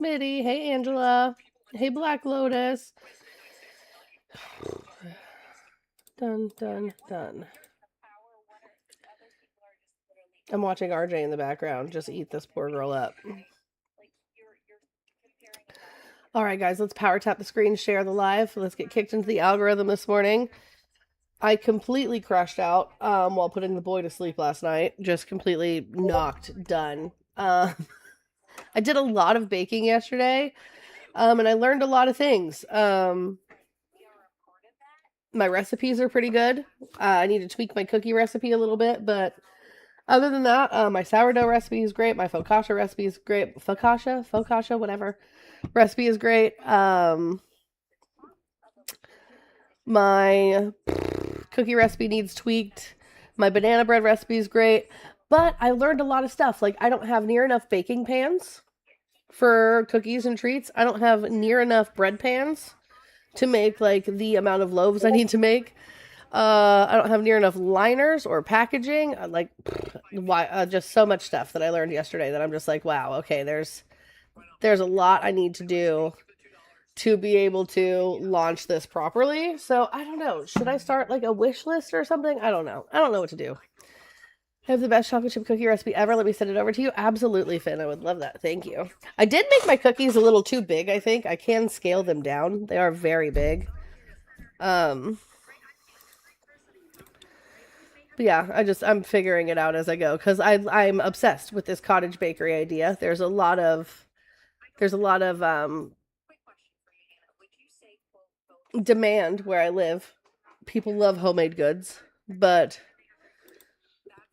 Mitty. Hey, Angela. Hey, Black Lotus. Dun, dun, dun. I'm watching RJ in the background just eat this poor girl up. All right, guys, let's power tap the screen, share the live. Let's get kicked into the algorithm this morning. I completely crashed out while putting the boy to sleep last night. Just completely knocked, done. I did a lot of baking yesterday, and I learned a lot of things. My recipes are pretty good. I need to tweak my cookie recipe a little bit, but other than that, my sourdough recipe is great. My focaccia recipe is great. Focaccia, whatever. Recipe is great. My cookie recipe needs tweaked. My banana bread recipe is great. But I learned a lot of stuff. Like, I don't have near enough baking pans for cookies and treats. I don't have near enough bread pans to make, like, the amount of loaves I need to make. I don't have near enough liners or packaging. Just so much stuff that I learned yesterday that I'm just like, wow, okay, there's a lot I need to do to be able to launch this properly. So I don't know. Should I start like a wish list or something? I don't know. I don't know what to do. I have the best chocolate chip cookie recipe ever. Let me send it over to you. Absolutely, Finn. I would love that. Thank you. I did make my cookies a little too big, I think. I can scale them down. They are very big. But yeah, I'm figuring it out as I go because I'm obsessed with this cottage bakery idea. There's a lot of demand where I live. People love homemade goods, but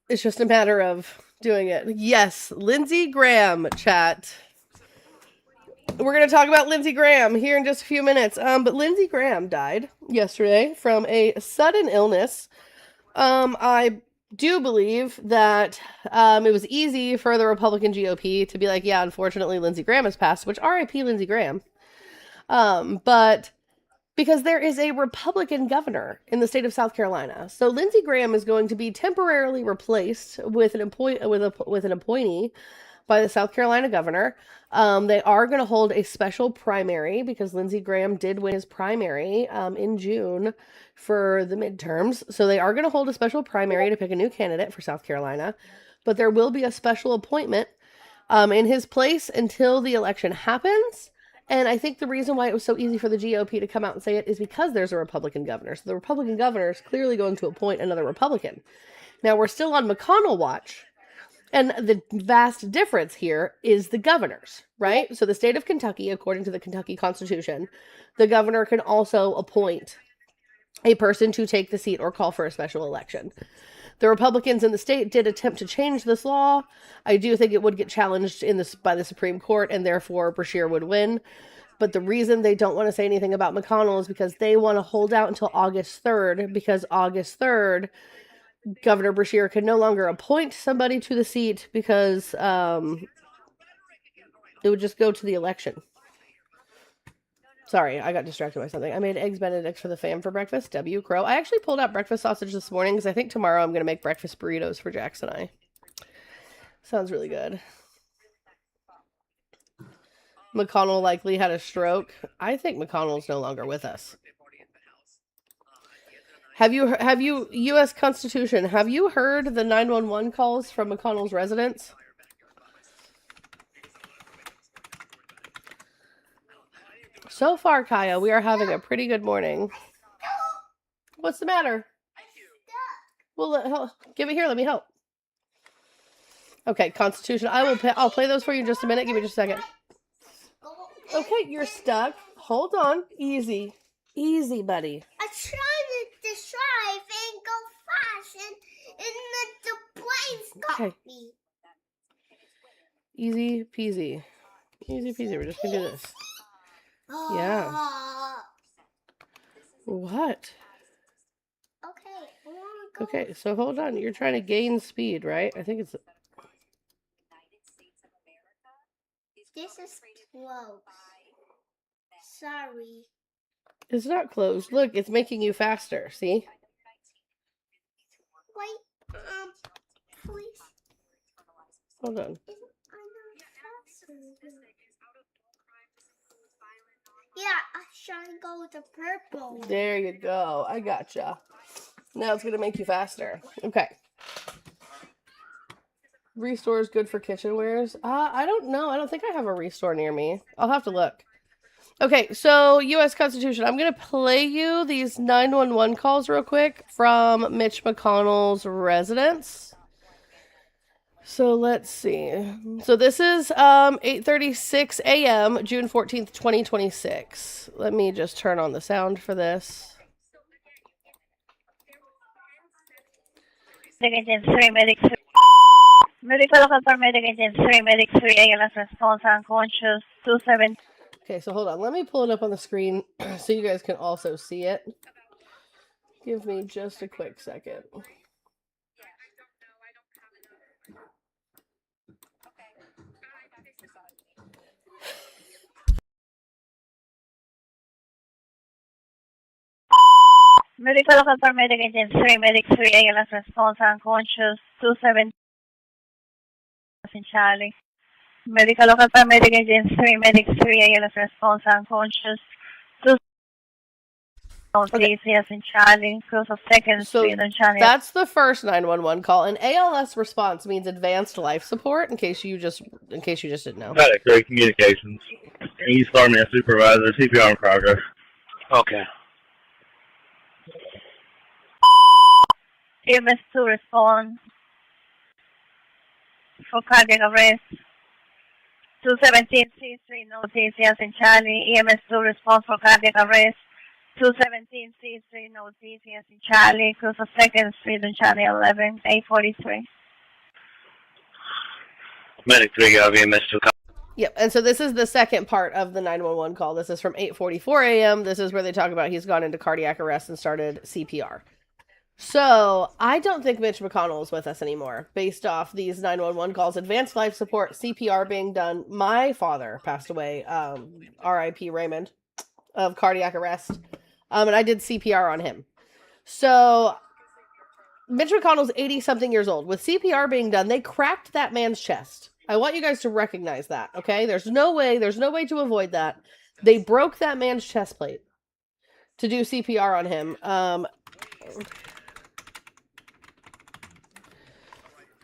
it's just a matter of doing it. Yes, Lindsey Graham, chat. We're going to talk about Lindsey Graham here in just a few minutes. But Lindsey Graham died yesterday from a sudden illness. I do believe that it was easy for the Republican GOP to be like, yeah, unfortunately, Lindsey Graham has passed, which RIP Lindsey Graham. But because there is a Republican governor in the state of South Carolina. So Lindsey Graham is going to be temporarily replaced with an appointee by the South Carolina governor. They are going to hold a special primary because Lindsey Graham did win his primary in June for the midterms. So they are going to hold a special primary to pick a new candidate for South Carolina. But there will be a special appointment in his place until the election happens. And I think the reason why it was so easy for the GOP to come out and say it is because there's a Republican governor. So the Republican governor is clearly going to appoint another Republican. Now, we're still on McConnell watch. And the vast difference here is the governors, right? So the state of Kentucky, according to the Kentucky Constitution, the governor can also appoint a person to take the seat or call for a special election. The Republicans in the state did attempt to change this law. I do think it would get challenged by the Supreme Court, and therefore Beshear would win. But the reason they don't want to say anything about McConnell is because they want to hold out until August 3rd, because August 3rd, Governor Beshear can no longer appoint somebody to the seat because it would just go to the election. Sorry, I got distracted by something. I made eggs Benedict for the fam for breakfast. W. Crow. I actually pulled out breakfast sausage this morning because I think tomorrow I'm going to make breakfast burritos for Jax and I. Sounds really good. McConnell likely had a stroke. I think McConnell's no longer with us. Have you U.S. Constitution? Have you heard the 911 calls from McConnell's residence? So far, Kaya, we are having a pretty good morning. What's the matter? Well, give it here. Let me help. Okay, Constitution. I'll play those for you in just a minute. Give me just a second. Okay, you're stuck. Hold on. Easy. Easy, buddy. I tried to drive and go fast, and the planes got me. Easy peasy. Easy peasy. We're just going to do this. Yeah. What? Okay, so hold on. You're trying to gain speed, right? I think it's... This is close. Sorry. It's not closed. Look, it's making you faster. See? Wait, please. Hold on. trying to go with the purple. There you go. I gotcha. Now it's going to make you faster. Okay. Restore is good for kitchenwares. I don't know. I don't think I have a restore near me. I'll have to look. Okay, so U.S. Constitution. I'm going to play you these 911 calls real quick from Mitch McConnell's residence. So let's see. So this is 8:36 a.m. June 14th, 2026. Let me just turn on the sound for this. Medical local paramedic agent 3, medic 3, ALS response unconscious 27. Okay, so hold on. Let me pull it up on the screen so you guys can also see it. Give me just a quick second. Medical local paramedic agent 3, medic 3, ALS response unconscious 27 in Charlie. Medical local paramedic agent 3, medic 3, ALS response unconscious 2 in Charlie. Close of seconds. So Charlie. that's the first 911 call. An ALS response means advanced life support. In case you just didn't know. Got it. Great communications. East Army supervisor. CPR in progress. Okay. EMS 2 respond for cardiac arrest. 217 C3 no DCS in Charlie. EMS 2 response for cardiac arrest. 217 C3 no DCS in Charlie. Close of second street in Charlie 11 843. Medic 3, got EMS 2. Yep, and so this is the second part of the 911 call. This is from 8:44 a.m. This is where they talk about he's gone into cardiac arrest and started CPR. So I don't think Mitch McConnell is with us anymore based off these 911 calls. Advanced life support, CPR being done. My father passed away, R.I.P. Raymond, of cardiac arrest. And I did CPR on him. So Mitch McConnell's 80-something years old. With CPR being done, they cracked that man's chest. I want you guys to recognize that, okay? There's no way to avoid that. They broke that man's chest plate to do CPR on him.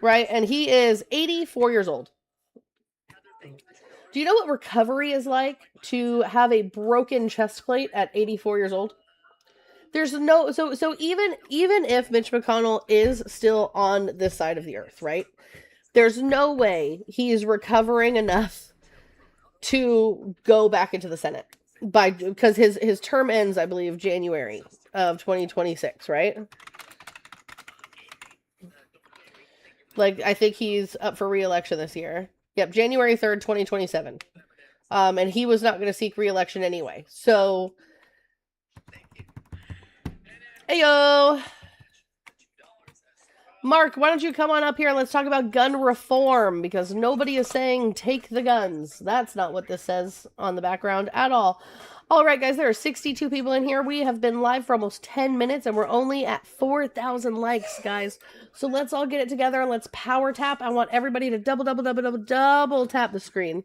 Right? And he is 84 years old. Do you know what recovery is like to have a broken chest plate at 84 years old? There's no, so even if Mitch McConnell is still on this side of the earth, right? There's no way he is recovering enough to go back into the Senate because his term ends, I believe, January of 2026, right? Like, I think he's up for re-election this year. Yep, January 3rd, 2027. And he was not going to seek re-election anyway. So, heyo! Mark, why don't you come on up here and let's talk about gun reform, because nobody is saying take the guns. That's not what this says on the background at all. All right, guys, there are 62 people in here. We have been live for almost 10 minutes, and we're only at 4,000 likes, guys. So let's all get it together and let's power tap. I want everybody to double tap the screen.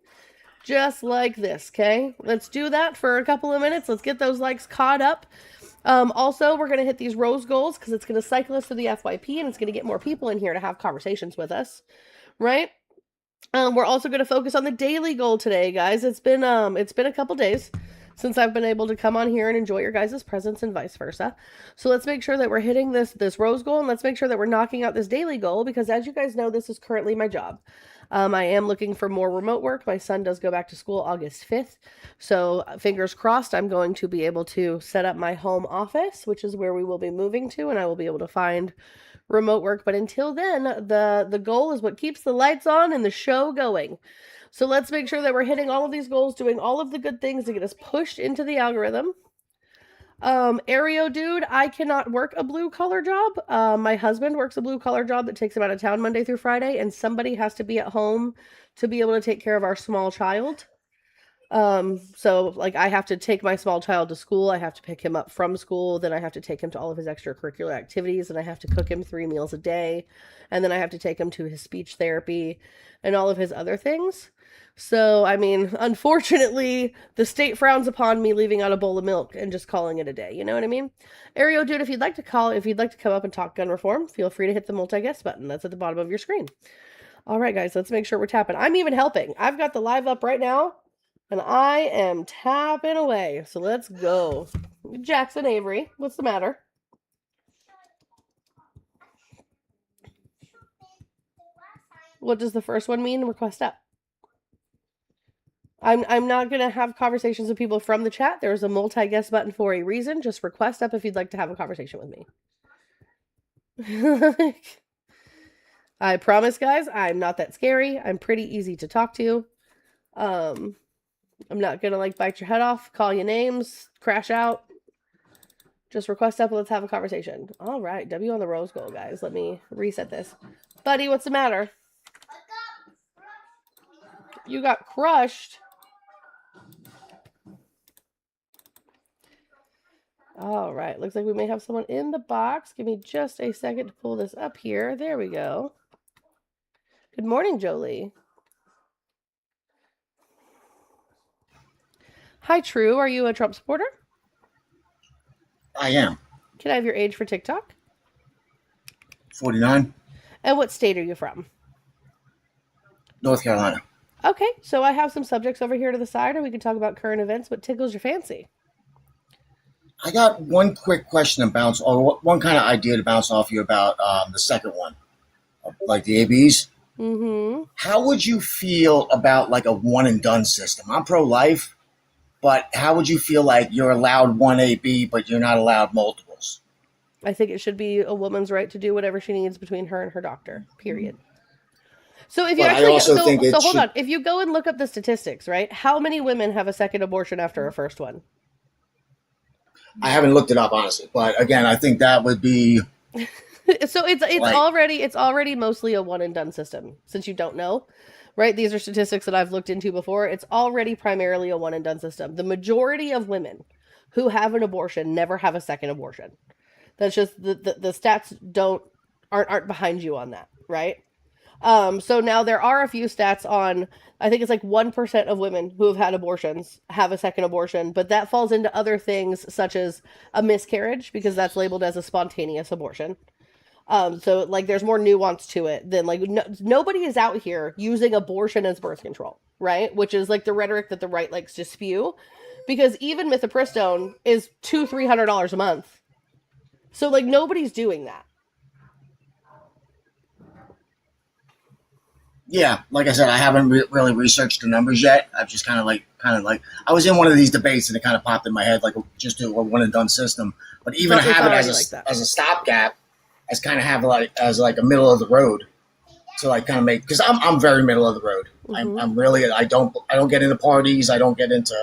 Just like this, okay? Let's do that for a couple of minutes. Let's get those likes caught up. Also, we're going to hit these rose goals because it's going to cycle us through the FYP, and it's going to get more people in here to have conversations with us, right? We're also going to focus on the daily goal today, guys. It's been a couple days since I've been able to come on here and enjoy your guys' presence and vice versa. So let's make sure that we're hitting this rose goal, and let's make sure that we're knocking out this daily goal, because as you guys know, this is currently my job. I am looking for more remote work. My son does go back to school August 5th. So fingers crossed, I'm going to be able to set up my home office, which is where we will be moving to, and I will be able to find remote work. But until then, the goal is what keeps the lights on and the show going. So let's make sure that we're hitting all of these goals, doing all of the good things to get us pushed into the algorithm. Aereo dude, I cannot work a blue collar job. My husband works a blue collar job that takes him out of town Monday through Friday, and somebody has to be at home to be able to take care of our small child. So like I have to take my small child to school, I have to pick him up from school, then I have to take him to all of his extracurricular activities, and I have to cook him 3 meals a day, and then I have to take him to his speech therapy and all of his other things. So, I mean, unfortunately, the state frowns upon me leaving out a bowl of milk and just calling it a day. You know what I mean? Ario, dude, if you'd like to come up and talk gun reform, feel free to hit the multi-guest button. That's at the bottom of your screen. All right, guys, let's make sure we're tapping. I'm even helping. I've got the live up right now, and I am tapping away. So let's go. Jackson Avery, what's the matter? What does the first one mean? Request up. I'm not going to have conversations with people from the chat. There's a multi-guest button for a reason. Just request up if you'd like to have a conversation with me. I promise, guys, I'm not that scary. I'm pretty easy to talk to. I'm not going to like bite your head off, call you names, crash out. Just request up and let's have a conversation. All right, W on the rose gold, guys. Let me reset this. Buddy, what's the matter? You got crushed. All right, looks like we may have someone in the box. Give me just a second to pull this up here. There we go. Good morning, Jolie. Hi, True. Are you a Trump supporter? I am. Can I have your age for TikTok? 49. And what state are you from? North Carolina. Okay, so I have some subjects over here to the side, or we can talk about current events. What tickles your fancy? I got one quick question to bounce, or one kind of idea to bounce off you about the second one, like the ABs. Mm-hmm. How would you feel about like a one and done system? I'm pro-life, but how would you feel like you're allowed one AB, but you're not allowed multiples? I think it should be a woman's right to do whatever she needs between her and her doctor, period. So if you But actually, I also think so it hold should- on. If you go and look up the statistics, right? How many women have a second abortion after a first one? I haven't looked it up, honestly. But again, I think that would be... So it's Like- already mostly a one and done system, since you don't know, right? These are statistics that I've looked into before. It's already primarily a one and done system. The majority of women who have an abortion never have a second abortion. That's just the stats aren't behind you on that, right? So now there are a few stats on, I think it's like 1% of women who have had abortions have a second abortion, but that falls into other things such as a miscarriage, because that's labeled as a spontaneous abortion. So like there's more nuance to it than like nobody is out here using abortion as birth control, right? Which is like the rhetoric that the right likes to spew, because even mifepristone is $200-300 a month. So like nobody's doing that. Yeah, like I said, I haven't really researched the numbers yet. I've just kind of like, I was in one of these debates and it kind of popped in my head, like just do a one and done system. But even It's have it already as like that. as a stopgap, as kind of have like as like a middle of the road to like kind of make, because I'm very middle of the road. Mhm. I'm really I don't get into parties. I don't get into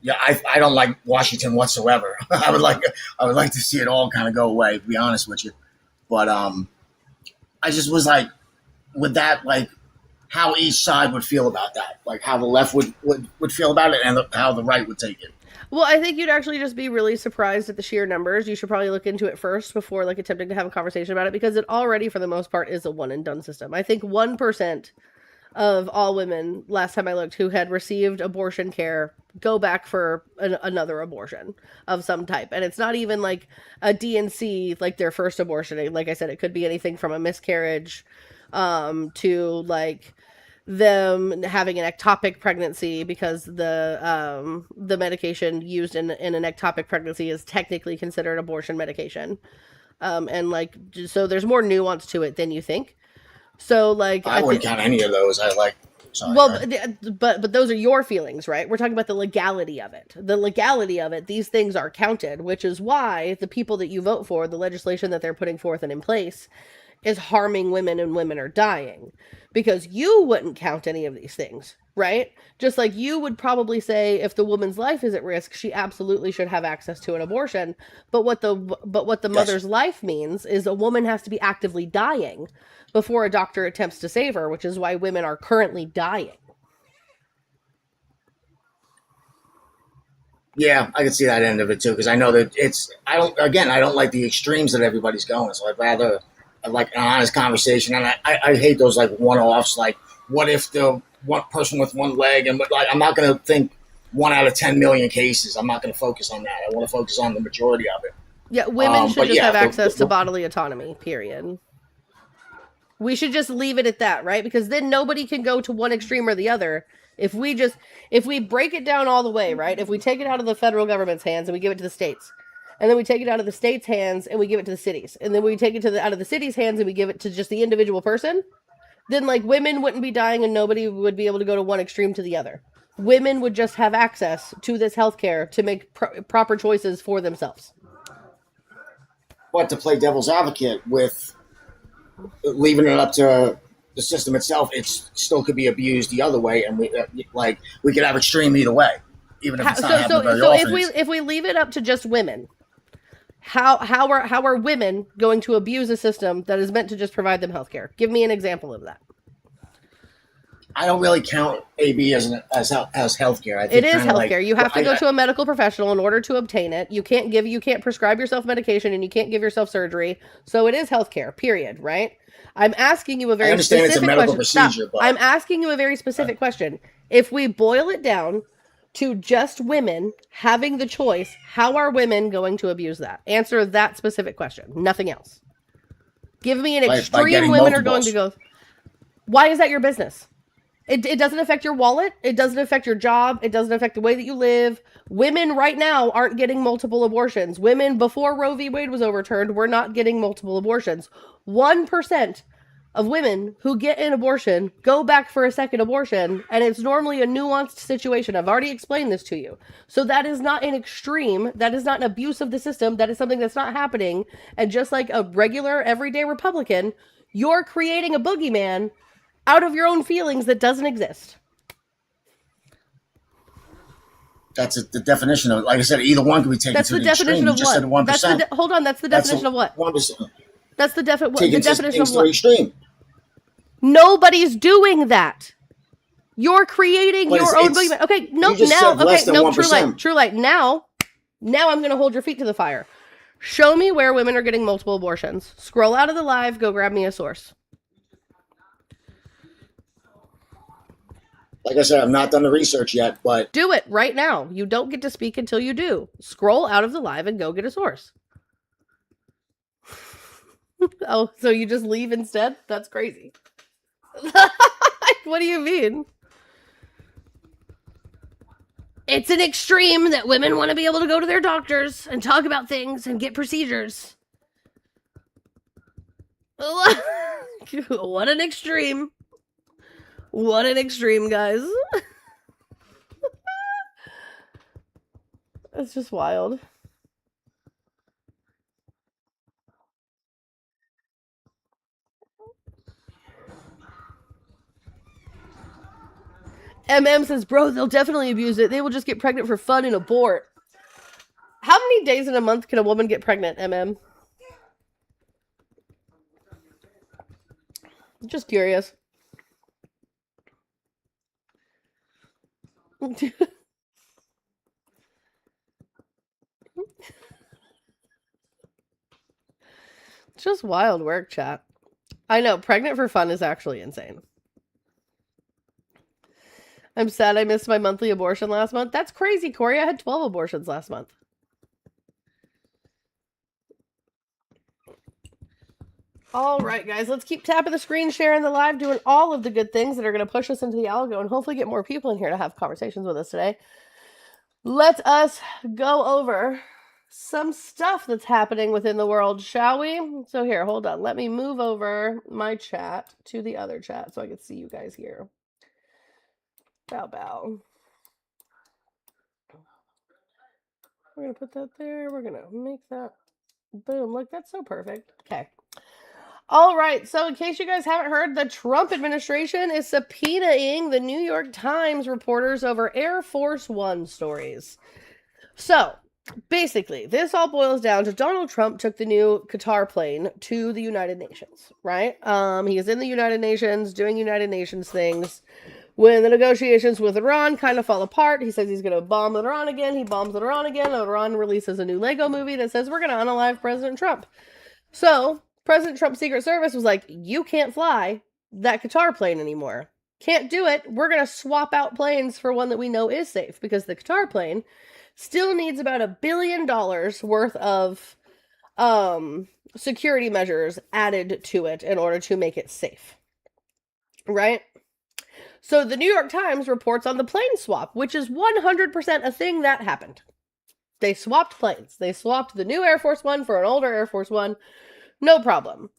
I don't like Washington whatsoever. I would like to see it all kind of go away, to be honest with you. But I just was like, with that, like how each side would feel about that, like how the left would feel about it and how the right would take it. Well, I think you'd actually just be really surprised at the sheer numbers. You should probably look into it first before like attempting to have a conversation about it, because it already, for the most part, is a one and done system. I think 1% of all women, last time I looked, who had received abortion care go back for another abortion of some type. And it's not even like a DNC, like their first abortion. Like I said, it could be anything from a miscarriage to like them having an ectopic pregnancy, because the medication used in an ectopic pregnancy is technically considered abortion medication. And like, so there's more nuance to it than you think. So like, I wouldn't count any of those. Sorry, well, right? but those are your feelings, right? We're talking about the legality of it. The legality of it, these things are counted, which is why the people that you vote for, the legislation that they're putting forth and in place, is harming women, and women are dying. Because you wouldn't count any of these things, right? Just like you would probably say if the woman's life is at risk, she absolutely should have access to an abortion. But what the Yes. mother's life means is a woman has to be actively dying before a doctor attempts to save her, which is why women are currently dying. Yeah, I can see that end of it too, because I know that I don't like the extremes that everybody's going. So I like an honest conversation, and I hate those like one-offs. Like, what if the one person with one leg, and like, I'm not going to think 1 out of 10 million cases. I'm not going to focus on that. I want to focus on the majority of it. Yeah, women should just yeah, have access to bodily autonomy, period. We should just leave it at that, right? Because then nobody can go to one extreme or the other. If we break it down all the way, right? If we take it out of the federal government's hands and we give it to the states, and then we take it out of the states' hands and we give it to the cities, and then we take it out of the cities' hands and we give it to just the individual person, then like women wouldn't be dying and nobody would be able to go to one extreme to the other. Women would just have access to this healthcare to make proper choices for themselves. But to play devil's advocate with leaving it up to the system itself, it still could be abused the other way, and we could have extreme either way, even if it's not happening very often. If we leave it up to just women, how are women going to abuse a system that is meant to just provide them healthcare? Give me an example of that. I don't really count AB as healthcare. I think it is healthcare. You have to go to a medical professional in order to obtain it. You can't prescribe yourself medication, and you can't give yourself surgery. So it is healthcare, period, right? I'm asking you a very specific question. I understand it's a medical procedure, but I'm asking you a very specific question. If we boil it down to just women having the choice, how are women going to abuse that? Answer that specific question. Nothing else. Give me an extreme women are going to go. Why is that your business? It doesn't affect your wallet. It doesn't affect your job. It doesn't affect the way that you live. Women right now aren't getting multiple abortions. Women before Roe v. Wade was overturned were not getting multiple abortions. 1% of women who get an abortion go back for a second abortion, and it's normally a nuanced situation. I've already explained this to you. So that is not an extreme. That is not an abuse of the system. That is something that's not happening. And just like a regular, everyday Republican, you're creating a boogeyman out of your own feelings that doesn't exist. That's the definition of it. Like I said, either one can be taken that's to the definition extreme. Of what? That's hold on. That's the definition of what? 1%. That's the definition of what? Extreme. Nobody's doing that. You're creating your own boogeyman. Okay, nope. Now, okay, nope. True light. Now I'm going to hold your feet to the fire. Show me where women are getting multiple abortions. Scroll out of the live. Go grab me a source. Like I said, I've not done the research yet, but... Do it right now. You don't get to speak until you do. Scroll out of the live and go get a source. Oh, so you just leave instead? That's crazy. What do you mean? It's an extreme that women want to be able to go to their doctors and talk about things and get procedures. What an extreme. What an extreme, guys. It's just wild. MM says, bro, they'll definitely abuse it. They will just get pregnant for fun and abort. How many days in a month can a woman get pregnant, MM? Just curious. Just wild work, chat. I know, pregnant for fun is actually insane. I'm sad I missed my monthly abortion last month. That's crazy, Corey. I had 12 abortions last month. All right, guys, let's keep tapping the screen, sharing the live, doing all of the good things that are going to push us into the algo and hopefully get more people in here to have conversations with us today. Let us go over some stuff that's happening within the world, shall we? So here, hold on. Let me move over my chat to the other chat so I can see you guys here. Bow. We're going to put that there. We're going to make that. Boom. Look, that's so perfect. Okay. All right. So in case you guys haven't heard, the Trump administration is subpoenaing the New York Times reporters over Air Force One stories. So basically, this all boils down to Donald Trump took the new Qatar plane to the United Nations, right? He is in the United Nations doing United Nations things. When the negotiations with Iran kind of fall apart, he says he's going to bomb Iran again. He bombs Iran again. Iran releases a new Lego movie that says we're going to unalive President Trump. So President Trump's Secret Service was like, you can't fly that Qatar plane anymore. Can't do it. We're going to swap out planes for one that we know is safe, because the Qatar plane still needs about $1 billion worth of security measures added to it in order to make it safe. Right? So the New York Times reports on the plane swap, which is 100% a thing that happened. They swapped planes. They swapped the new Air Force One for an older Air Force One. No problem.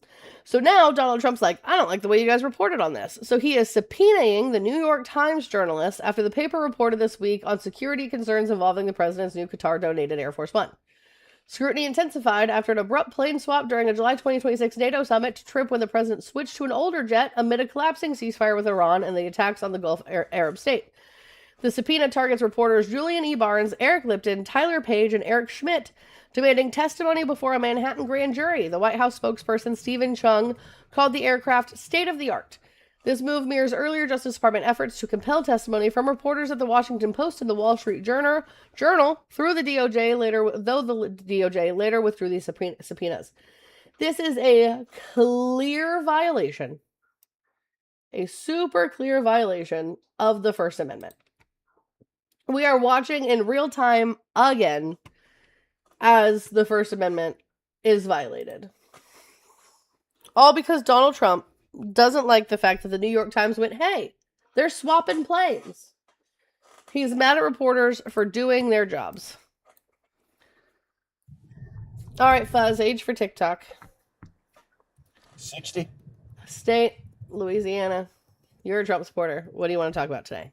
So now Donald Trump's like, I don't like the way you guys reported on this. So he is subpoenaing the New York Times journalist after the paper reported this week on security concerns involving the president's new Qatar-donated Air Force One. Scrutiny intensified after an abrupt plane swap during a July 2026 NATO summit to trip when the president switched to an older jet amid a collapsing ceasefire with Iran and the attacks on the Gulf Arab state. The subpoena targets reporters Julian E. Barnes, Eric Lipton, Tyler Page, and Eric Schmidt, demanding testimony before a Manhattan grand jury. The White House spokesperson Stephen Chung called the aircraft state-of-the-art. This move mirrors earlier Justice Department efforts to compel testimony from reporters at the Washington Post and the Wall Street Journal through the DOJ later, though the DOJ later withdrew these subpoenas. This is a clear violation, a super clear violation of the First Amendment. We are watching in real time again as the First Amendment is violated. All because Donald Trump doesn't like the fact that the New York Times went, hey, they're swapping planes. He's mad at reporters for doing their jobs. All right, Fuzz, age for TikTok. 60. State, Louisiana. You're a Trump supporter. What do you want to talk about today?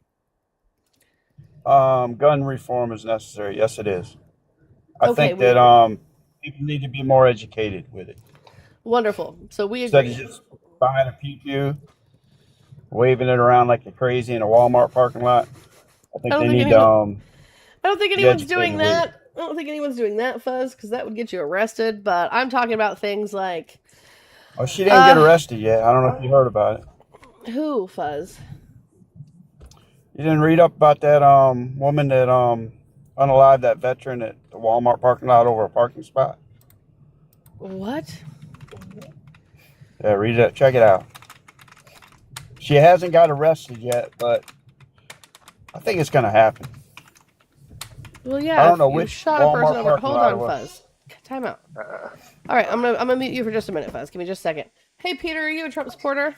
Gun reform is necessary. Yes, it is. I think that people need to be more educated with it. Wonderful. So we Instead agree. of just buying a pew, waving it around like you're crazy in a Walmart parking lot. I think they need to. I don't think anyone's doing that. I don't think anyone's doing that, Fuzz, because that would get you arrested. But I'm talking about things like. Oh, she didn't get arrested yet. I don't know if you heard about it. Who, Fuzz? You didn't read up about that woman that unalived that veteran at the Walmart parking lot over a parking spot? What? Yeah, read it. Check it out. She hasn't got arrested yet, but I think it's going to happen. Well, yeah. I don't know which shot a person Walmart over. parking Hold lot on, it was. Fuzz. Time out. All right, I'm gonna mute you for just a minute, Fuzz. Give me just a second. Hey, Peter, are you a Trump supporter?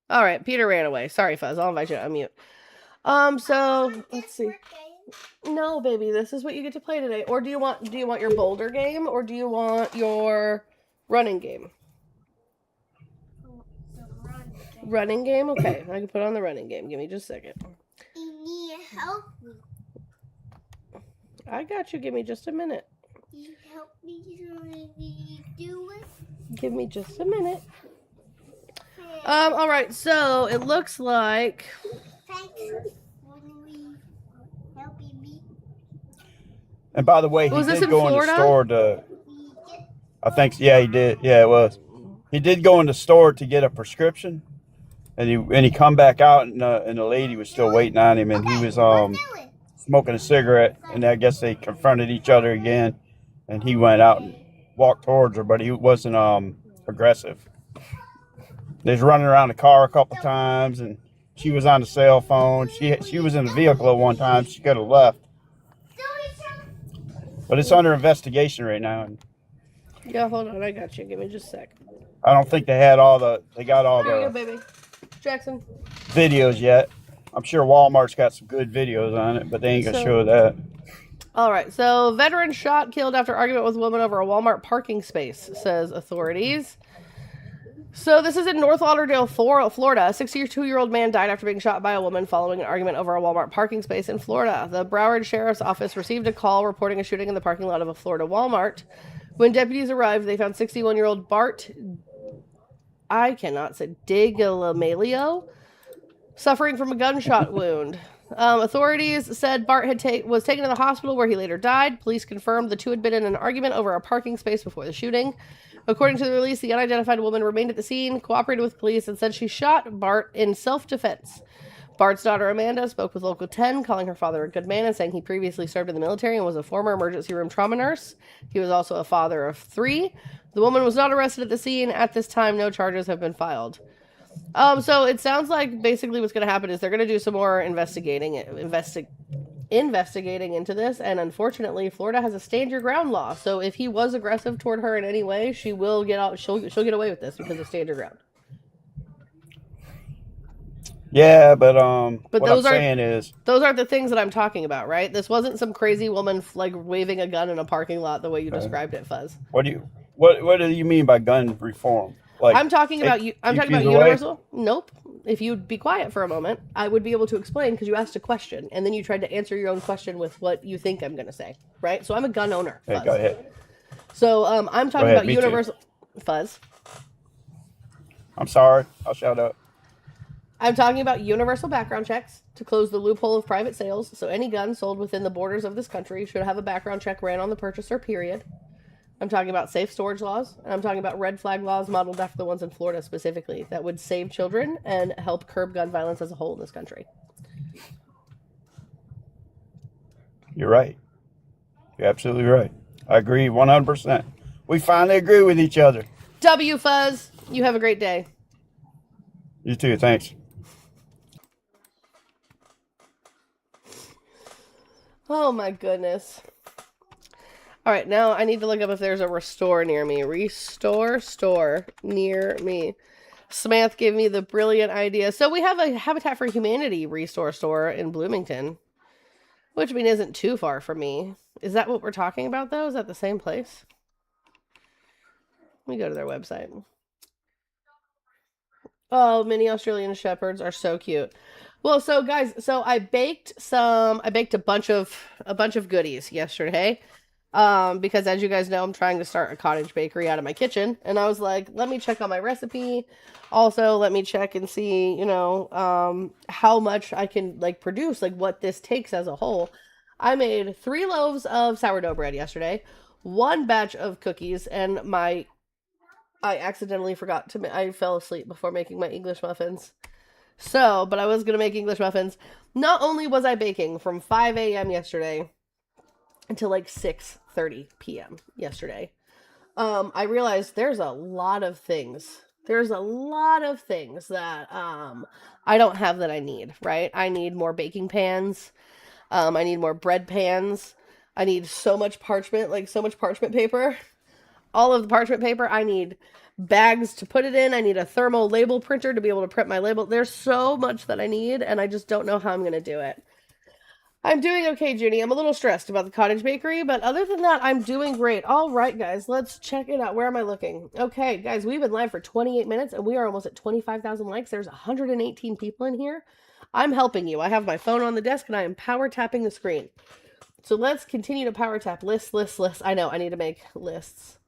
All right, Peter ran away. Sorry, Fuzz. I'll invite you to unmute. So let's see. No, baby, this is what you get to play today. Or do you want your boulder game, or do you want your running game? Running game? Okay, I can put on the running game. Give me just a second. You need help me. I got you. Give me just a minute. You help me do it. Give me just a minute. All right. So it looks like. Thanks for helping me. And by the way, he Was this did in go in the Florida? store to. I think, yeah, he did. Yeah, it was. He did go in the store to get a prescription, and he come back out, and the lady was still waiting on him, and he was smoking a cigarette, and I guess they confronted each other again, and he went out and walked towards her, but he wasn't aggressive. They was running around the car a couple times, and she was on the cell phone. She was in the vehicle at one time. She could have left, but it's under investigation right now. And Yeah, hold on. I got you. Give me just a sec. I don't think they got all There you go, the baby. Jackson. videos yet. I'm sure Walmart's got some good videos on it, but they ain't gonna show that. All right. So, veteran shot, killed after argument with woman over a Walmart parking space, says authorities. So, this is in North Lauderdale, Florida. A 62-year-old man died after being shot by a woman following an argument over a Walmart parking space in Florida. The Broward Sheriff's Office received a call reporting a shooting in the parking lot of a Florida Walmart. When deputies arrived, they found 61-year-old Bart, I cannot say, DeGalamelio, suffering from a gunshot wound. Authorities said Bart was taken to the hospital where he later died. Police confirmed the two had been in an argument over a parking space before the shooting. According to the release, the unidentified woman remained at the scene, cooperated with police, and said she shot Bart in self-defense. Bart's daughter Amanda spoke with Local 10, calling her father a good man and saying he previously served in the military and was a former emergency room trauma nurse. He was also a father of 3. The woman was not arrested at the scene. At this time, no charges have been filed. So it sounds like basically what's going to happen is they're going to do some more investigating into this, and unfortunately, Florida has a stand your ground law. So if he was aggressive toward her in any way, she will get out. She'll get away with this because of stand your ground. Yeah, but what those I'm saying is those aren't the things that I'm talking about, right? This wasn't some crazy woman like waving a gun in a parking lot the way you described it, Fuzz. what do you mean by gun reform? Like I'm talking about universal. Nope. If you'd be quiet for a moment, I would be able to explain because you asked a question and then you tried to answer your own question with what you think I'm going to say, right? So I'm a gun owner. Hey, go ahead. So I'm talking about universal. Fuzz. I'm sorry. I'll shut up. I'm talking about universal background checks to close the loophole of private sales. So any gun sold within the borders of this country should have a background check ran on the purchaser, period. I'm talking about safe storage laws, and I'm talking about red flag laws modeled after the ones in Florida specifically that would save children and help curb gun violence as a whole in this country. You're right. You're absolutely right. I agree 100%. We finally agree with each other. W Fuzz, you have a great day. You too. Thanks. Oh my goodness. All right, now I need to look up if there's a restore near me. Restore store near me. Samantha gave me the brilliant idea. So we have a Habitat for Humanity restore store in Bloomington, which I mean isn't too far from me. Is that what we're talking about though? Is that the same place? Let me go to their website. Oh, mini Australian Shepherds are so cute. Well, so guys, I baked a bunch of goodies yesterday. Because as you guys know, I'm trying to start a cottage bakery out of my kitchen, and I was like, let me check on my recipe. Also, let me check and see, how much I can like produce, like what this takes as a whole. I made 3 loaves of sourdough bread yesterday, 1 batch of cookies, and I accidentally forgot I fell asleep before making my English muffins. So, but I was going to make English muffins. Not only was I baking from 5 a.m. yesterday until like 6:30 p.m. yesterday, I realized there's a lot of things. There's a lot of things that I don't have that I need, right? I need more baking pans. I need more bread pans. I need so much parchment paper. All of the parchment paper. I need bags to put it in. I need a thermal label printer to be able to print my label. There's so much that I need, and I just don't know how I'm going to do it. I'm doing okay, Junie. I'm a little stressed about the cottage bakery, but other than that, I'm doing great. All right, guys, let's check it out. Where am I looking? Okay, guys, we've been live for 28 minutes, and we are almost at 25,000 likes. There's 118 people in here. I'm helping you. I have my phone on the desk, and I am power tapping the screen. So let's continue to power tap. Lists. I know, I need to make lists.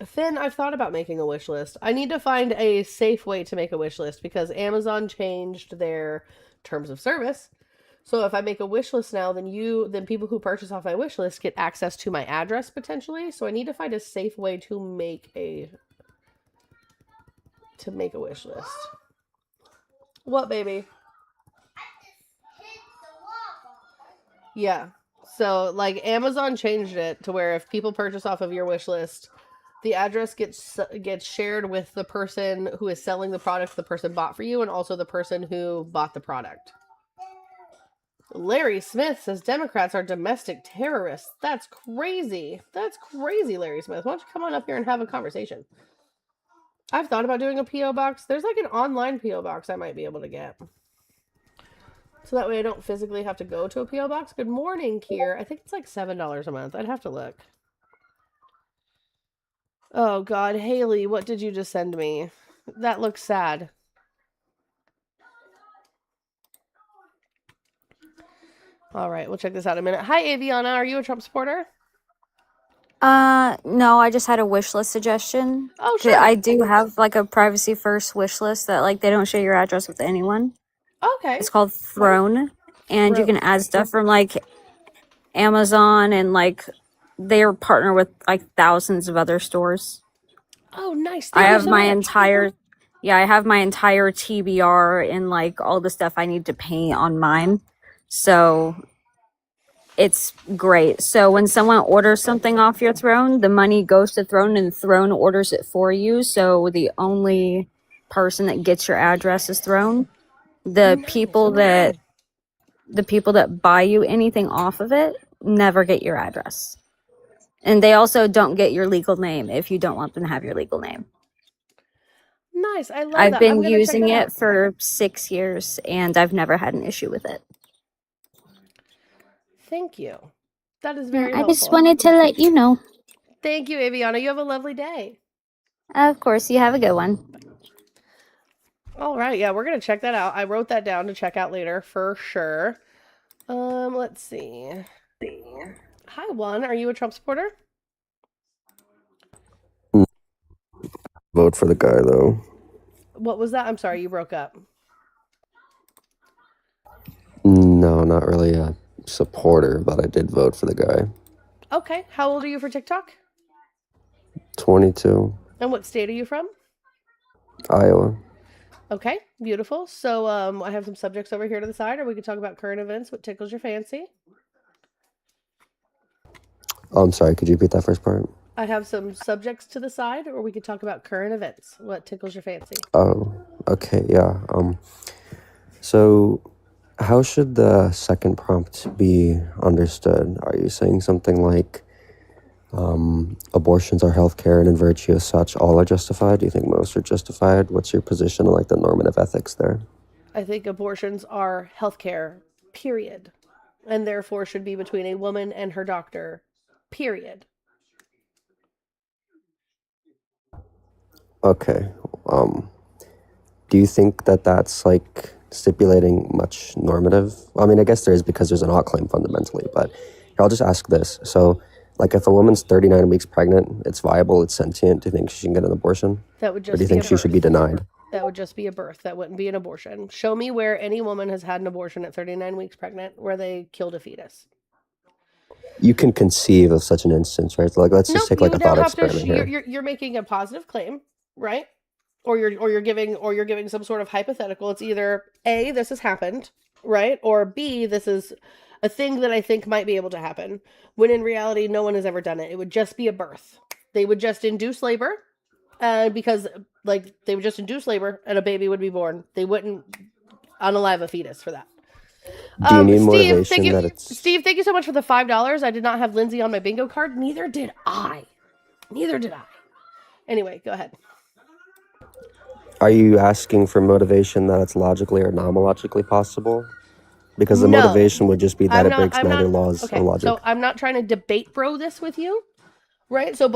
Finn, I've thought about making a wish list. I need to find a safe way to make a wish list because Amazon changed their terms of service. So if I make a wish list now, then people who purchase off my wish list get access to my address potentially. So I need to find a safe way to make a wish list. What, baby? Yeah. So like Amazon changed it to where if people purchase off of your wish list, the address gets shared with the person who is selling the product the person bought for you and also the person who bought the product. Larry Smith says Democrats are domestic terrorists. That's crazy. That's crazy, Larry Smith. Why don't you come on up here and have a conversation? I've thought about doing a P.O. box. There's like an online P.O. box I might be able to get. So that way I don't physically have to go to a P.O. box. Good morning, Kier. I think it's like $7 a month. I'd have to look. Oh, God. Haley, what did you just send me? That looks sad. All right, we'll check this out in a minute. Hi, Aviana. Are you a Trump supporter? No, I just had a wish list suggestion. Oh, 'Cause sure. I do have like a privacy first wish list that like they don't share your address with anyone. Okay. It's called Throne, and you can add stuff from like Amazon and like they're partner with like thousands of other stores. Oh, nice. I Thank you have so my much. entire I have my entire TBR and like all the stuff I need to paint on mine. So it's great. So when someone orders something off your Throne, the money goes to Throne and Throne orders it for you. So the only person that gets your address is Throne. The Nice. people that buy you anything off of it never get your address. And they also don't get your legal name if you don't want them to have your legal name. Nice. I love I've that. been I'm gonna check using that it out. for 6 years and I've never had an issue with it. Thank you. That is very I helpful. just wanted to let you know. Thank you, Aviana. You have a lovely day. Of course, you have a good one. All right. Yeah, we're gonna check that out. I wrote that down to check out later for sure. Let's see. Hi, Juan. Are you a Trump supporter? Vote for the guy, though. What was that? I'm sorry, you broke up. No, not really a supporter, but I did vote for the guy. Okay. How old are you for TikTok? 22, And what state are you from? Iowa. Okay, beautiful. So I have some subjects over here to the side, or we could talk about current events, what tickles your fancy. Oh, I'm sorry, could you repeat that first part? I have some subjects to the side, or we could talk about current events, what tickles your fancy. Oh, okay, yeah. So how should the second prompt be understood? Are you saying something like abortions are healthcare and in virtue as such all are justified? Do you think most are justified? What's your position on like the normative ethics there? I think abortions are healthcare, period, and therefore should be between a woman and her doctor, period. Okay. Do you think that that's like stipulating much normative? I mean, I guess there is because there's an ought claim fundamentally, but I'll just ask this. So, like, if a woman's 39 weeks pregnant, it's viable, it's sentient, do you think she can get an abortion? That would just Or do you be think a she should be birth. denied? That would just be a birth. That wouldn't be an abortion. Show me where any woman has had an abortion at 39 weeks pregnant where they killed a fetus. You can conceive of such an instance, right? So, like, let's just take like a thought experiment here. You're making a positive claim, right? Or you're giving some sort of hypothetical. It's either A, this has happened, right? Or B, this is a thing that I think might be able to happen. When in reality, no one has ever done it. It would just be a birth. They would just induce labor, because like they would just induce labor and a baby would be born. They wouldn't unalive a fetus for that. Do you need Steve, motivation thank you. that it's... Steve, thank you so much for the $5. I did not have Lindsay on my bingo card. Neither did I. Anyway, go ahead. Are you asking for motivation that it's logically or non-logically possible? Because the No. motivation would just be that I'm it not- breaks I'm neither not- laws Okay, or logic. so I'm not trying to debate bro this with you, right? So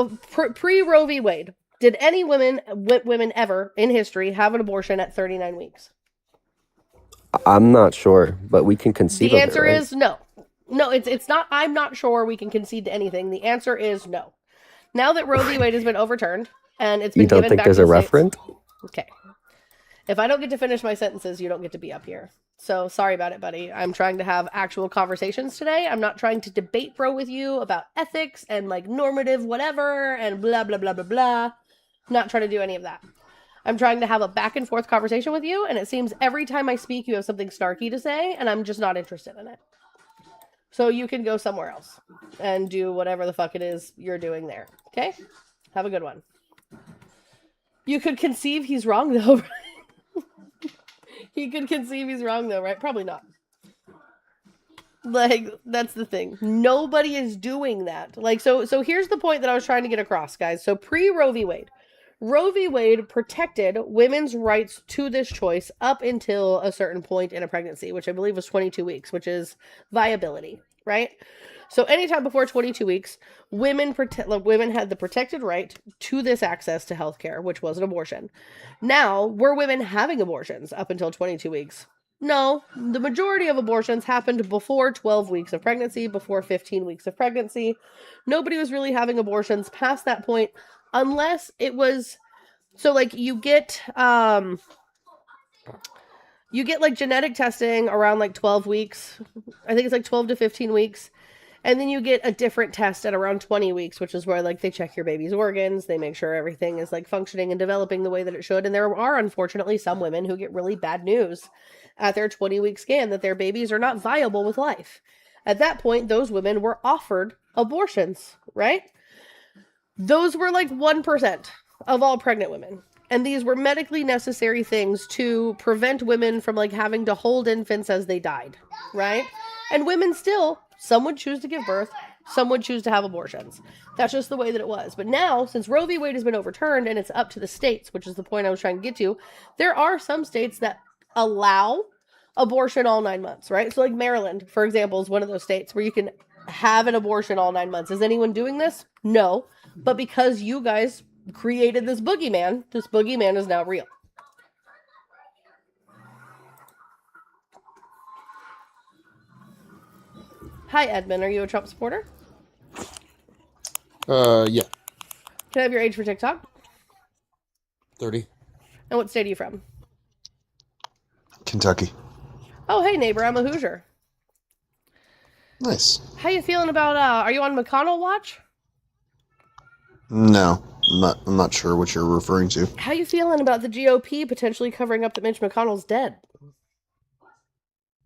pre Roe v. Wade, did any women ever in history have an abortion at 39 weeks? I'm not sure, but we can conceive The of it, answer right? is no. No, it's not. I'm not sure we can concede to anything. The answer is no. Now that Roe v. Wade has been overturned and it's been You don't given think back there's to a the states- referent? Okay. If I don't get to finish my sentences, you don't get to be up here. So sorry about it, buddy. I'm trying to have actual conversations today. I'm not trying to debate bro with you about ethics and like normative whatever and blah, blah, blah, blah, blah. I'm not trying to do any of that. I'm trying to have a back and forth conversation with you. And it seems every time I speak, you have something snarky to say and I'm just not interested in it. So you can go somewhere else and do whatever the fuck it is you're doing there. Okay? Have a good one. You could conceive he's wrong though, right? He could conceive he's wrong though, right? Probably not. Like, that's the thing. Nobody is doing that. Like, so here's the point that I was trying to get across, guys. So pre-Roe v. Wade. Roe v. Wade protected women's rights to this choice up until a certain point in a pregnancy, which I believe was 22 weeks, which is viability, right? So anytime before 22 weeks, women had the protected right to this access to healthcare, which was an abortion. Now, were women having abortions up until 22 weeks? No, the majority of abortions happened before 12 weeks of pregnancy, before 15 weeks of pregnancy. Nobody was really having abortions past that point unless it was so like you get like genetic testing around like 12 weeks. I think it's like 12 to 15 weeks. And then you get a different test at around 20 weeks, which is where like they check your baby's organs, they make sure everything is like functioning and developing the way that it should. And there are unfortunately some women who get really bad news at their 20-week scan that their babies are not viable with life. At that point, those women were offered abortions, right? Those were like 1% of all pregnant women. And these were medically necessary things to prevent women from like having to hold infants as they died, right? And women still, some would choose to give birth, some would choose to have abortions. That's just the way that it was. But now, since Roe v. Wade has been overturned and it's up to the states, which is the point I was trying to get to, there are some states that allow abortion all 9 months, right? So like Maryland, for example, is one of those states where you can have an abortion all 9 months. Is anyone doing this? No. But because you guys created this boogeyman is now real. Hi, Edmund. Are you a Trump supporter? Yeah. Can I have your age for TikTok? 30. And what state are you from? Kentucky. Oh, hey, neighbor. I'm a Hoosier. Nice. How you feeling about, are you on McConnell watch? No, I'm not sure what you're referring to. How you feeling about the GOP potentially covering up that Mitch McConnell's dead?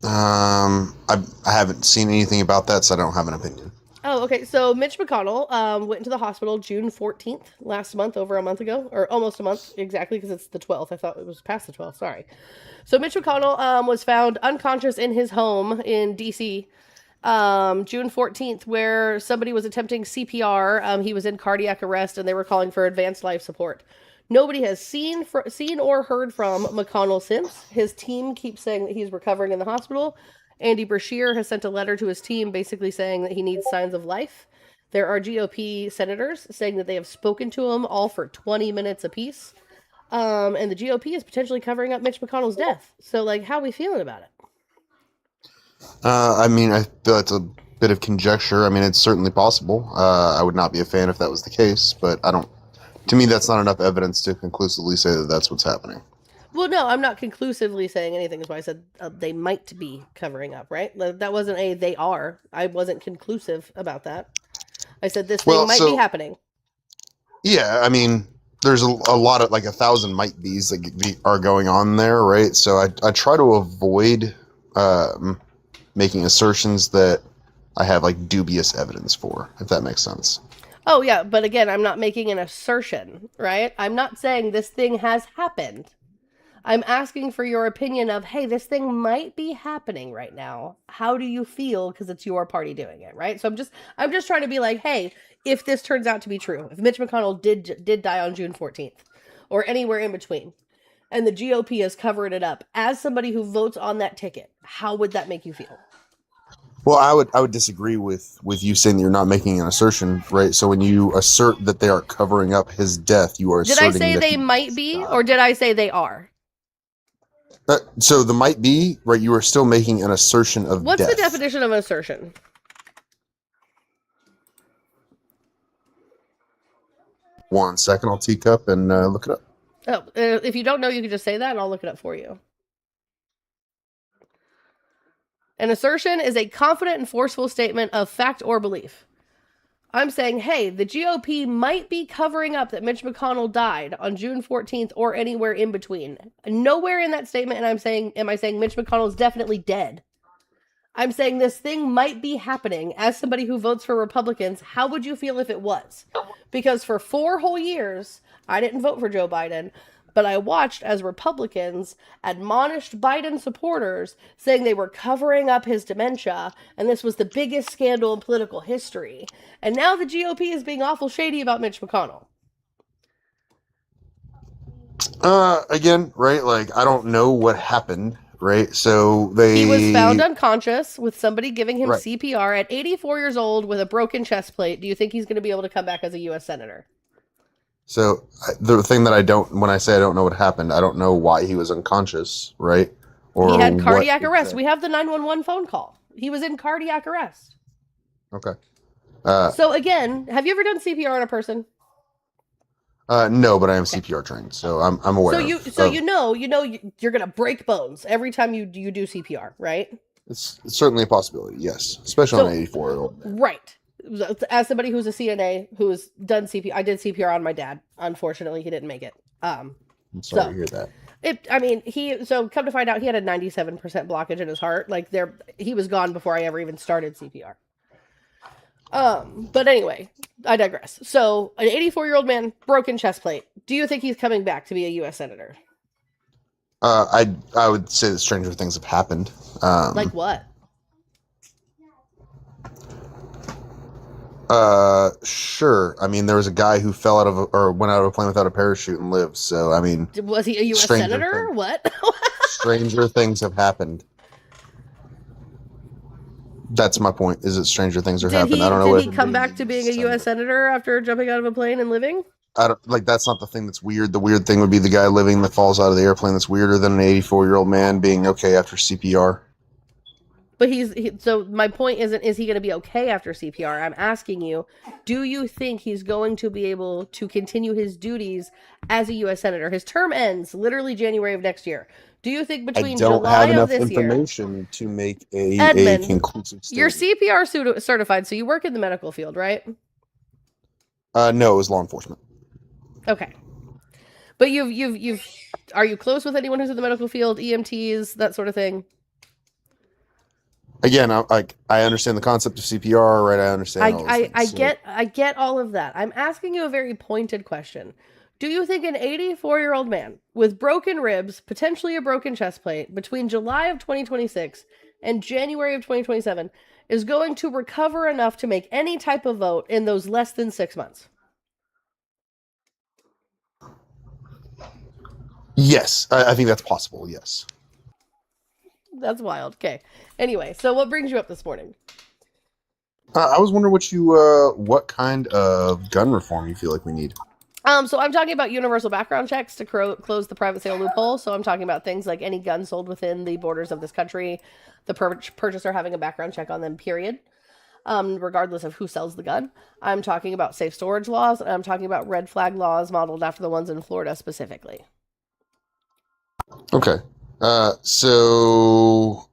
I haven't seen anything about that, so I don't have an opinion. Oh, okay. So Mitch McConnell went into the hospital June 14th, last month, over a month ago, or almost a month exactly, because it's the 12th. I thought it was past the 12th. Sorry. So Mitch McConnell was found unconscious in his home in D.C. June 14th, where somebody was attempting CPR. He was in cardiac arrest, and they were calling for advanced life support. Nobody has seen or heard from McConnell since. His team keeps saying that he's recovering in the hospital. Andy Beshear has sent a letter to his team basically saying that he needs signs of life. There are GOP senators saying that they have spoken to him all for 20 minutes apiece. And the GOP is potentially covering up Mitch McConnell's death. So, like, how are we feeling about it? I mean, I feel that's a bit of conjecture. I mean, it's certainly possible. I would not be a fan if that was the case, but to me, that's not enough evidence to conclusively say that that's what's happening. Well, no, I'm not conclusively saying anything. That's why I said they might be covering up, right? That wasn't they are. I wasn't conclusive about that. I said this thing might be happening. Yeah, I mean, there's a lot of, like, 1,000 might be's that are going on there, right? So I try to avoid making assertions that I have, like, dubious evidence for, if that makes sense. Oh, yeah, but again, I'm not making an assertion, right? I'm not saying this thing has happened. I'm asking for your opinion of, hey, this thing might be happening right now. How do you feel? Because it's your party doing it, right? So I'm just trying to be like, hey, if this turns out to be true, if Mitch McConnell did die on June 14th, or anywhere in between, and the GOP has covered it up, as somebody who votes on that ticket, how would that make you feel? Well, I would disagree with you saying that you're not making an assertion, right? So when you assert that they are covering up his death, you are asserting Did I say they might be, or did I say they are? So the might be, right, you are still making an assertion of What's death. the definition of an assertion? One second, I'll teacup and look it up. Oh, if you don't know, you can just say that and I'll look it up for you. An assertion is a confident and forceful statement of fact or belief. I'm saying, hey, the GOP might be covering up that Mitch McConnell died on June 14th or anywhere in between. Nowhere in that statement am I saying Mitch McConnell is definitely dead. I'm saying this thing might be happening. As somebody who votes for Republicans, how would you feel if it was? Because for 4 whole years, I didn't vote for Joe Biden, but I watched as Republicans admonished Biden supporters saying they were covering up his dementia, and this was the biggest scandal in political history. And now the GOP is being awful shady about Mitch McConnell. Again, right, like, I don't know what happened, right? So he was found unconscious with somebody giving him right. CPR at 84 years old with a broken chest plate. Do you think he's going to be able to come back as a U.S. Senator? So the thing that when I say I don't know what happened, I don't know why he was unconscious, right? Or he had what cardiac arrest. exactly? We have the 911 phone call. He was in cardiac arrest. Okay. So again, have you ever done CPR on a person? No, but I am CPR trained, so I'm aware. You know you're gonna break bones every time you do CPR, right? It's certainly a possibility, yes, especially on an 84-year-old. Right. As somebody who's a CNA who's done CPR, I did CPR on my dad. Unfortunately, he didn't make it. I'm sorry to hear that. Come to find out, he had a 97% blockage in his heart. Like he was gone before I ever even started CPR. But anyway, I digress. So, an 84-year-old man, broken chest plate. Do you think he's coming back to be a U.S. senator? I would say that stranger things have happened. Like what? Sure. I mean, there was a guy who went out of a plane without a parachute and lived. So, I mean, was he a U.S. senator? What? Stranger things have happened. That's my point. Is that stranger things are happening? I don't know. Did he come back to being a U.S. senator after jumping out of a plane and living? I don't like. That's not the thing that's weird. The weird thing would be the guy living that falls out of the airplane. That's weirder than an 84-year-old man being okay after CPR. But so my point isn't, is he going to be okay after CPR? I'm asking you, do you think he's going to be able to continue his duties as a U.S. senator? His term ends literally January of next year. Do you think between July of this year... I don't have enough information to make a conclusive statement. You're CPR certified, so you work in the medical field, right? No, it was law enforcement. Okay. But are you close with anyone who's in the medical field, EMTs, that sort of thing? Again, I understand the concept of CPR, right? I understand. I get all of that. I'm asking you a very pointed question. Do you think an 84-year-old man with broken ribs, potentially a broken chest plate, between July of 2026 and January of 2027 is going to recover enough to make any type of vote in those less than 6 months? Yes, I think that's possible, yes. That's wild. Okay. Anyway, so what brings you up this morning? I was wondering what kind of gun reform you feel like we need. So I'm talking about universal background checks to close the private sale loophole. So I'm talking about things like any gun sold within the borders of this country, the purchaser having a background check on them, period, regardless of who sells the gun. I'm talking about safe storage laws, and I'm talking about red flag laws modeled after the ones in Florida specifically. Okay. So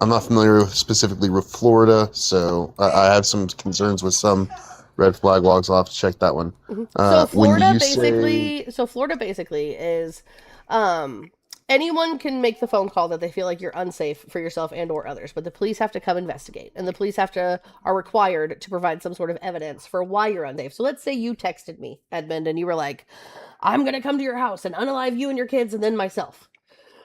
I'm not familiar specifically with Florida, so I have some concerns with some red flag logs. I'll have to check that one. Mm-hmm. So Florida basically is anyone can make the phone call that they feel like you're unsafe for yourself and or others, but the police have to come investigate, and the police are required to provide some sort of evidence for why you're unsafe. So let's say you texted me, Edmund, and you were like, I'm going to come to your house and unalive you and your kids and then myself,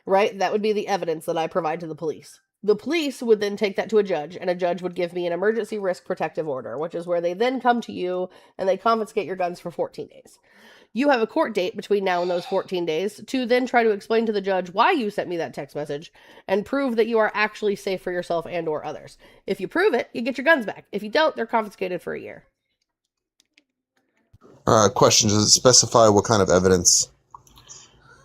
right? That would be the evidence that I provide to the police. The police would then take that to a judge, and a judge would give me an emergency risk protective order, which is where they then come to you and they confiscate your guns for 14 days. You have a court date between now and those 14 days to then try to explain to the judge why you sent me that text message and prove that you are actually safe for yourself and or others. If you prove it, you get your guns back. If you don't, they're confiscated for a year. Question, does it specify what kind of evidence?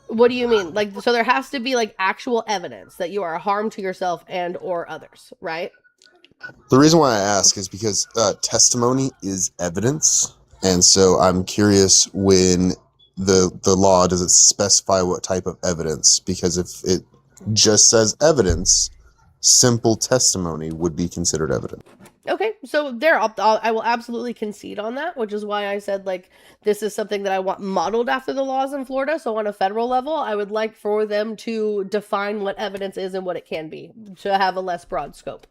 What do you mean? So there has to be actual evidence that you are a harm to yourself and or others, right? The reason why I ask is because testimony is evidence. And so I'm curious, when the law, does it specify what type of evidence? Because if it just says evidence, simple testimony would be considered evidence. Okay, so I will absolutely concede on that, which is why I said, this is something that I want modeled after the laws in Florida. So on a federal level, I would like for them to define what evidence is and what it can be, to have a less broad scope.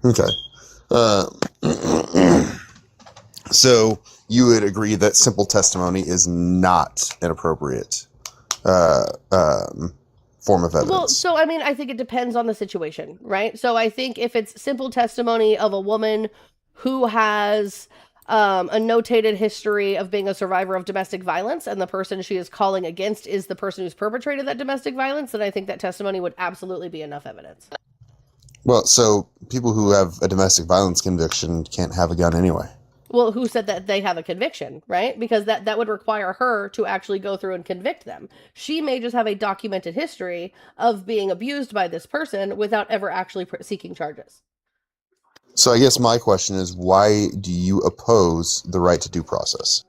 Okay. So you would agree that simple testimony is not an appropriate form of evidence? Well, so I think it depends on the situation, right? So I think if it's simple testimony of a woman who has a notated history of being a survivor of domestic violence, and the person she is calling against is the person who's perpetrated that domestic violence, then I think that testimony would absolutely be enough evidence. Well, so people who have a domestic violence conviction can't have a gun anyway. Well, who said that they have a conviction, right? Because that would require her to actually go through and convict them. She may just have a documented history of being abused by this person without ever actually seeking charges. So I guess my question is, why do you oppose the right to due process?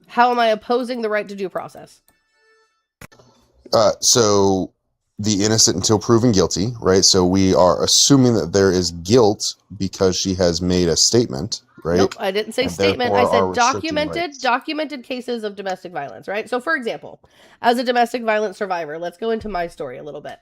How am I opposing the right to due process? So the innocent until proven guilty, right? So we are assuming that there is guilt because she has made a statement, right? Nope, I didn't say And statement. I therefore are said restricting rights. documented cases of domestic violence, right? So for example, as a domestic violence survivor, let's go into my story a little bit.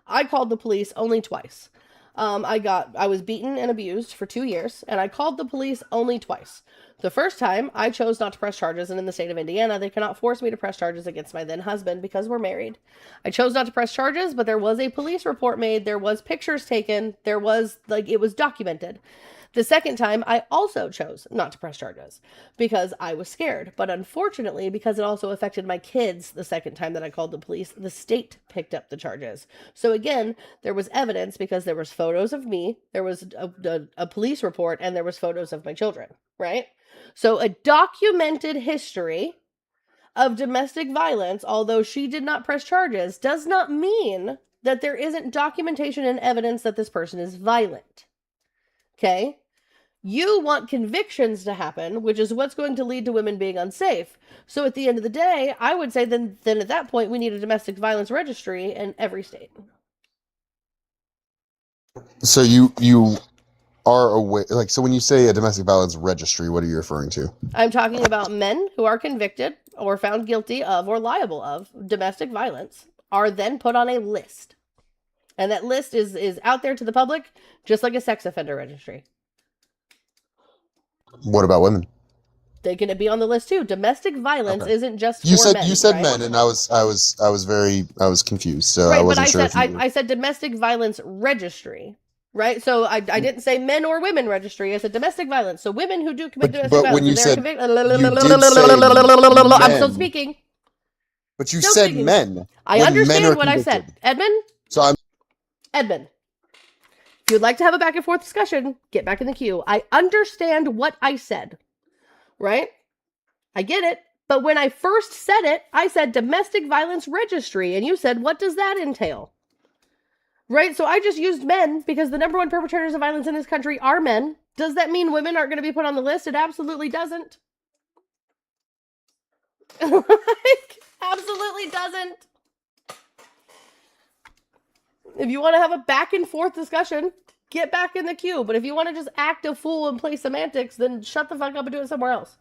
I called the police only twice. I was beaten and abused for 2 years, and I called the police only twice. The first time, I chose not to press charges, and in the state of Indiana, they cannot force me to press charges against my then husband because we're married. I chose not to press charges, but there was a police report made, there was pictures taken, it was documented. The second time, I also chose not to press charges because I was scared. But unfortunately, because it also affected my kids the second time that I called the police, the state picked up the charges. So again, there was evidence because there was photos of me, there was a police report, and there was photos of my children, right? So a documented history of domestic violence, although she did not press charges, does not mean that there isn't documentation and evidence that this person is violent. Okay? You want convictions to happen, which is what's going to lead to women being unsafe. So at the end of the day, I would say then at that point, we need a domestic violence registry in every state. So you are aware, like, so when you say a domestic violence registry, what are you referring to? I'm talking about men who are convicted or found guilty of or liable of domestic violence are then put on a list. And that list is out there to the public, just like a sex offender registry. What about women? They can be on the list too. Domestic violence isn't just you for said men. You said right? men, and I was confused, so right, I wasn't but sure. I said domestic violence registry, right? So I didn't say men or women registry. I said domestic violence. So women who do commit domestic violence. When you said I'm still speaking. But you said men. I understand what I said, Edmund. So Edmund. If you'd like to have a back and forth discussion, get back in the queue. I understand what I said, right? I get it. But when I first said it, I said domestic violence registry. And you said, what does that entail? Right? So I just used men because the number one perpetrators of violence in this country are men. Does that mean women aren't going to be put on the list? It absolutely doesn't. Absolutely doesn't. If you want to have a back and forth discussion, get back in the queue. But if you want to just act a fool and play semantics, then shut the fuck up and do it somewhere else.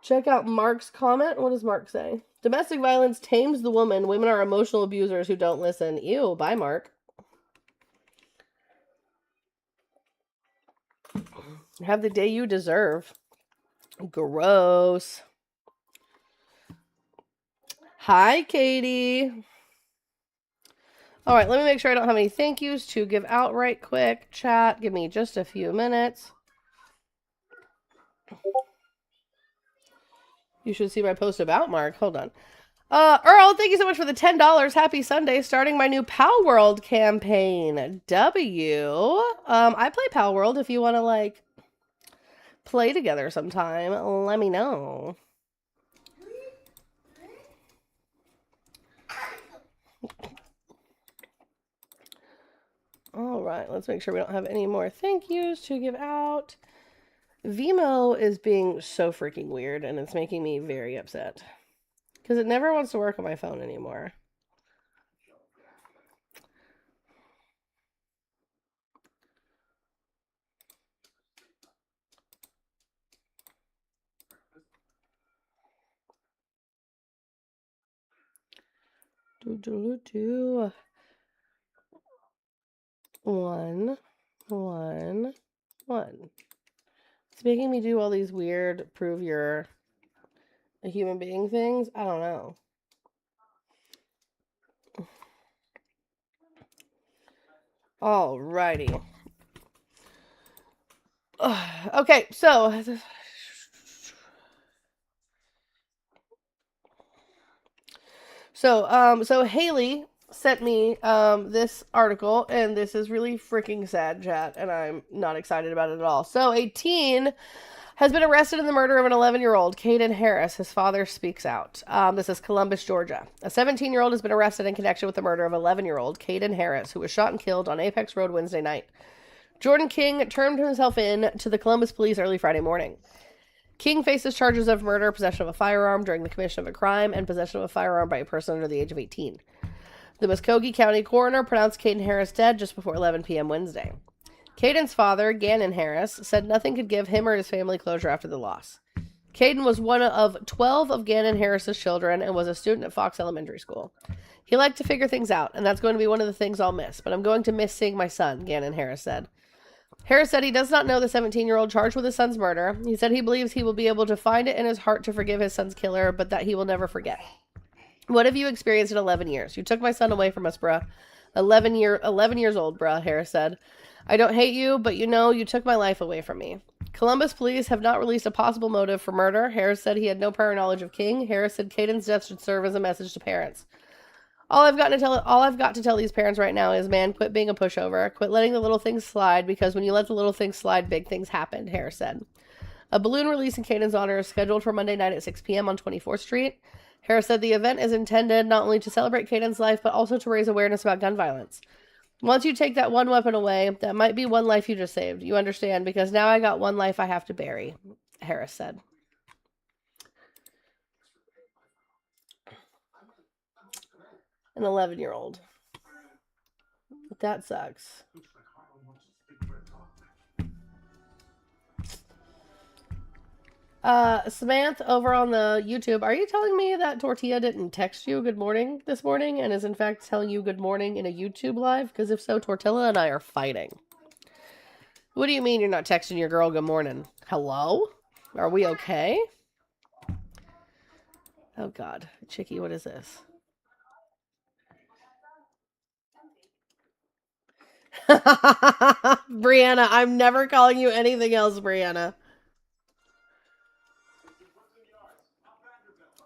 Check out Mark's comment. What does Mark say? Domestic violence tames the woman. Women are emotional abusers who don't listen. Ew, bye, Mark. Have the day you deserve. Gross. Hi, Katie. All right, let me make sure I don't have any thank yous to give out right quick. Chat, give me just a few minutes. You should see my post about Mark. Hold on. Earl, thank you so much for the $10. Happy Sunday. Starting my new Pal World campaign. I play Pal World. If you want to, like, play together sometime, let me know. All right, let's make sure we don't have any more thank yous to give out. Vimo is being so freaking weird, and it's making me very upset. Because it never wants to work on my phone anymore. One. It's making me do all these weird prove you're a human being things. I don't know. Alrighty. Okay, so Haley sent me this article, and this is really freaking sad, chat, and I'm not excited about it at all. So a teen has been arrested in the murder of an 11-year-old, Caden Harris. His father speaks out. This is Columbus, Georgia. A 17-year-old has been arrested in connection with the murder of 11-year-old Caden Harris, who was shot and killed on Apex Road Wednesday night. Jordan King turned himself in to the Columbus police early Friday morning. King faces charges of murder, possession of a firearm during the commission of a crime, and possession of a firearm by a person under the age of 18. The Muskogee County coroner pronounced Caden Harris dead just before 11 p.m. Wednesday. Caden's father, Gannon Harris, said nothing could give him or his family closure after the loss. Caden was one of 12 of Gannon Harris's children and was a student at Fox Elementary School. He liked to figure things out, and that's going to be one of the things I'll miss, but I'm going to miss seeing my son, Gannon Harris said. Harris said he does not know the 17-year-old charged with his son's murder. He said he believes he will be able to find it in his heart to forgive his son's killer, but that he will never forget. What have you experienced in 11 years? You took my son away from us, bruh. 11 years old, bruh, Harris said. I don't hate you, but you took my life away from me. Columbus police have not released a possible motive for murder. Harris said he had no prior knowledge of King. Harris said Caden's death should serve as a message to parents. All I've got to tell these parents right now is, man, quit being a pushover. Quit letting the little things slide, because when you let the little things slide, big things happen, Harris said. A balloon release in Caden's honor is scheduled for Monday night at 6 p.m. on 24th Street. Harris said the event is intended not only to celebrate Caden's life, but also to raise awareness about gun violence. Once you take that one weapon away, that might be one life you just saved. You understand, because now I got one life I have to bury, Harris said. An 11-year-old. That sucks. Samantha over on the YouTube, are you telling me that Tortilla didn't text you good morning this morning and is in fact telling you good morning in a YouTube live? Because if so, Tortilla and I are fighting. What do you mean you're not texting your girl good morning? Hello? Are we okay? Oh God. Chicky, what is this? Brianna, I'm never calling you anything else, Brianna.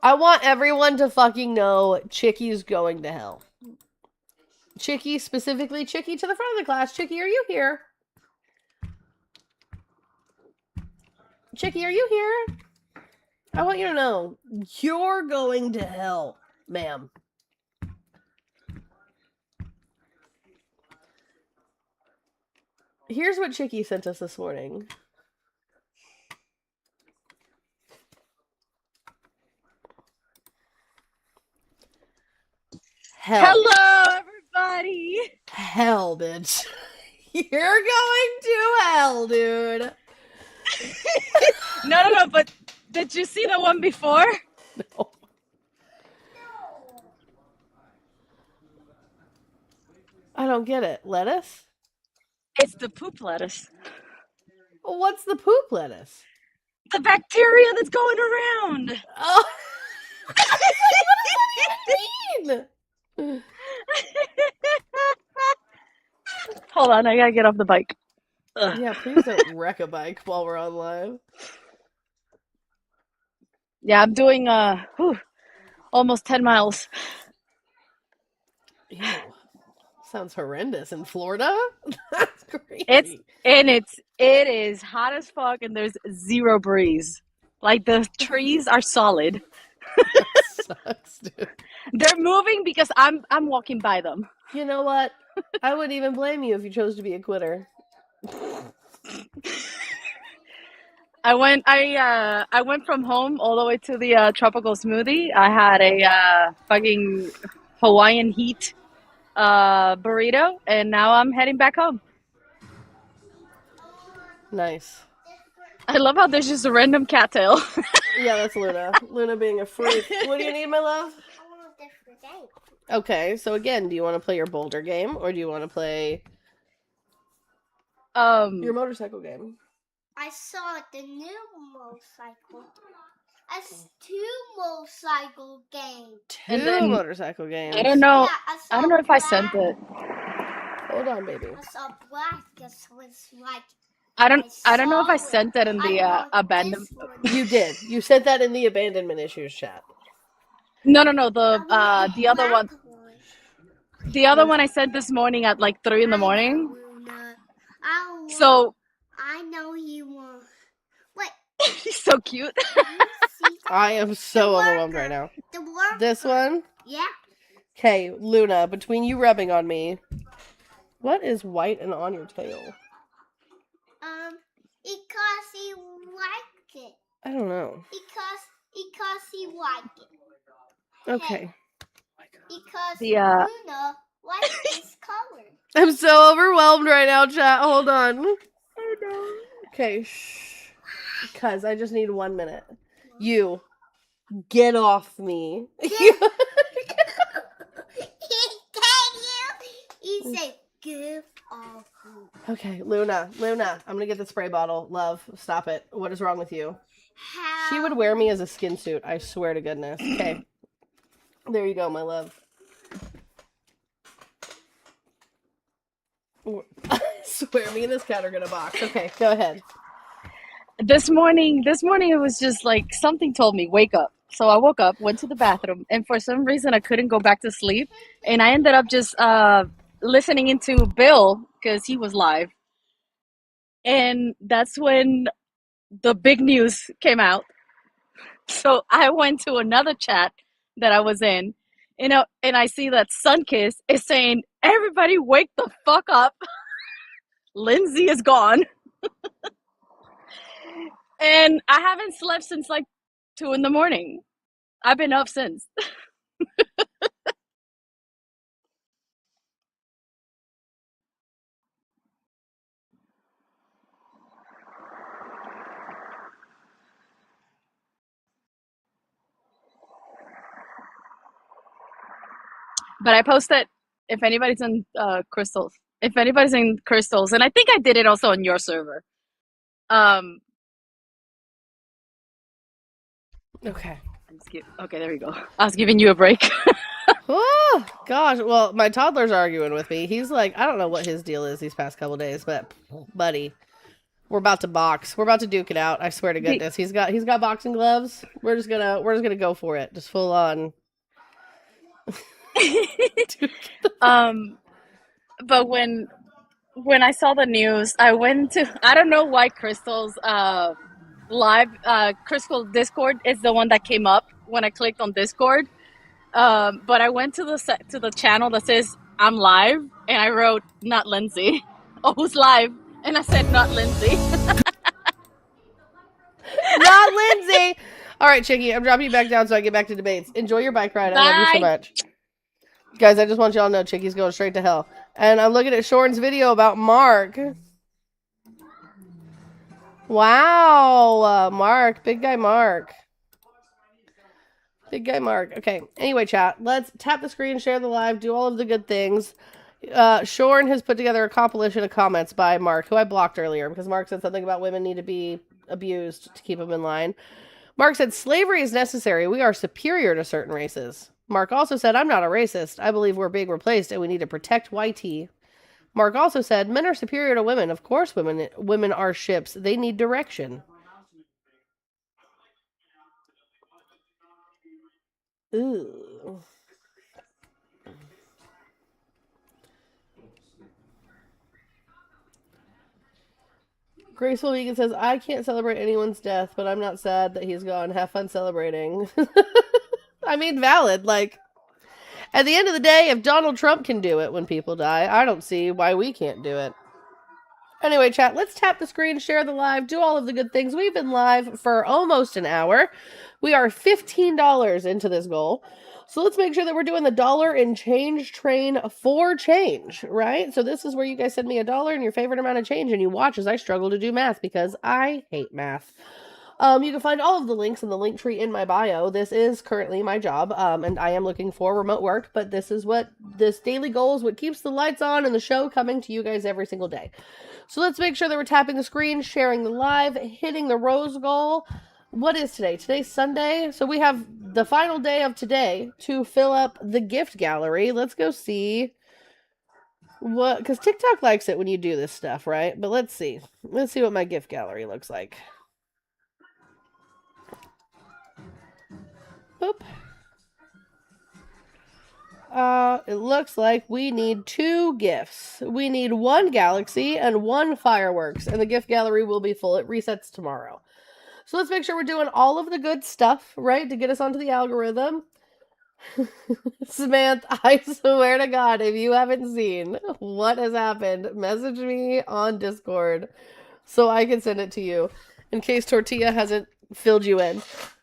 I want everyone to fucking know Chicky's going to hell. Chicky, specifically Chicky to the front of the class. Chicky, are you here? Chicky, are you here? I want you to know, you're going to hell, ma'am. Here's what Chicky sent us this morning. Hell. Hello, everybody. Hell, bitch. You're going to hell, dude. No, but did you see the one before? No. I don't get it. Lettuce? It's the poop lettuce. Well, what's the poop lettuce? The bacteria that's going around. Oh. What does that even mean? Hold on, I gotta get off the bike. Ugh. Yeah, please don't wreck a bike while we're on live. Yeah, I'm doing almost 10 miles. Ew. Sounds horrendous. In Florida? That's crazy. It is hot as fuck and there's zero breeze. Like the trees are solid. That sucks, dude. They're moving because I'm walking by them. You know what? I wouldn't even blame you if you chose to be a quitter. I went from home all the way to the tropical smoothie. I had a fucking Hawaiian heat burrito, and now I'm heading back home. Nice. I love how there's just a random cattail. Yeah, that's Luna. Luna being a freak. What do you need, my love? I want a different game. Okay, so again, do you want to play your boulder game, or do you want to play your motorcycle game? I saw the new motorcycle. It's two motorcycle games. Two motorcycle games. I don't know. Yeah, I don't know if I sent it. Hold on, baby. I saw black. It was like. I don't know if I sent that in the abandonment. You did. You sent that in the abandonment issues chat. No. The other one. The other one I sent this morning at like 3 in the morning. So I know you want. Wait. He's so cute. I am so overwhelmed right now. The worker. This one? Yeah. Okay, Luna, between you rubbing on me, what is white and on your tail? Because he liked it. I don't know. Because he liked it. Okay. Because The Luna likes this color. I'm so overwhelmed right now, chat. Hold on. Oh no. Okay, shh. Because I just need 1 minute. You, get off me. He said, give off me. Okay, Luna, I'm gonna get the spray bottle. Love, stop it. What is wrong with you? She would wear me as a skin suit, I swear to goodness. Okay. There you go, my love. I swear me and this cat are gonna box. Okay, go ahead. this morning it was just like something told me wake up. So I woke up, went to the bathroom, and for some reason I couldn't go back to sleep, and I ended up just listening into Bill because he was live, and that's when the big news came out. So I went to another chat that I was in, you know, and I see that Sunkiss is saying, "Everybody wake the fuck up. Lindsay is gone." And I haven't slept since like 2 a.m. I've been up since. But I posted if anybody's in crystals. If anybody's in crystals, and I think I did it also on your server. Okay. Okay, there we go. I was giving you a break. Oh, gosh. Well, my toddler's arguing with me. He's like, I don't know what his deal is these past couple days, but buddy, we're about to box. We're about to duke it out. I swear to goodness. He's got boxing gloves. We're just gonna go for it. Just full on. But when I saw the news, I went to, I don't know why Crystal's live Crystal Discord is the one that came up when I clicked on Discord. But I went to the channel that says I'm live, and I wrote not Lindsay. Oh, who's live? And I said not Lindsay. Not Lindsay. All right, Chicky, I'm dropping you back down so I get back to debates. Enjoy your bike ride. I love you so much. Guys, I just want y'all to know Chicky's going straight to hell. And I'm looking at Shorn's video about Mark. Wow, Mark. Big guy Mark. Big guy Mark. Okay, anyway, chat. Let's tap the screen, share the live, do all of the good things. Shorn has put together a compilation of comments by Mark, who I blocked earlier because Mark said something about women need to be abused to keep them in line. Mark said, slavery is necessary. We are superior to certain races. Mark also said, I'm not a racist. I believe we're being replaced and we need to protect YT. Mark also said, men are superior to women. Of course women are ships. They need direction. Ooh. Graceful Vegan says, I can't celebrate anyone's death, but I'm not sad that he's gone. Have fun celebrating. I mean, valid. Like, at the end of the day, if Donald Trump can do it when people die, I don't see why we can't do it. Anyway, chat, let's tap the screen, share the live, do all of the good things. We've been live for almost an hour. We are $15 into this goal. So let's make sure that we're doing the dollar and change train for change, right? So this is where you guys send me $1 and your favorite amount of change, and you watch as I struggle to do math because I hate math. You can find all of the links in the link tree in my bio. This is currently my job, and I am looking for remote work, but this daily goal is what keeps the lights on and the show coming to you guys every single day. So let's make sure that we're tapping the screen, sharing the live, hitting the rose goal. What is today? Today's Sunday. So we have the final day of today to fill up the gift gallery. Let's go see what, because TikTok likes it when you do this stuff, right? But let's see. Let's see what my gift gallery looks like. Boop. It looks like we need 2 gifts. We need 1 galaxy and 1 fireworks, and the gift gallery will be full. It resets tomorrow. So let's make sure we're doing all of the good stuff, right, to get us onto the algorithm. Samantha, I swear to God, if you haven't seen what has happened, message me on Discord so I can send it to you in case Tortilla hasn't filled you in.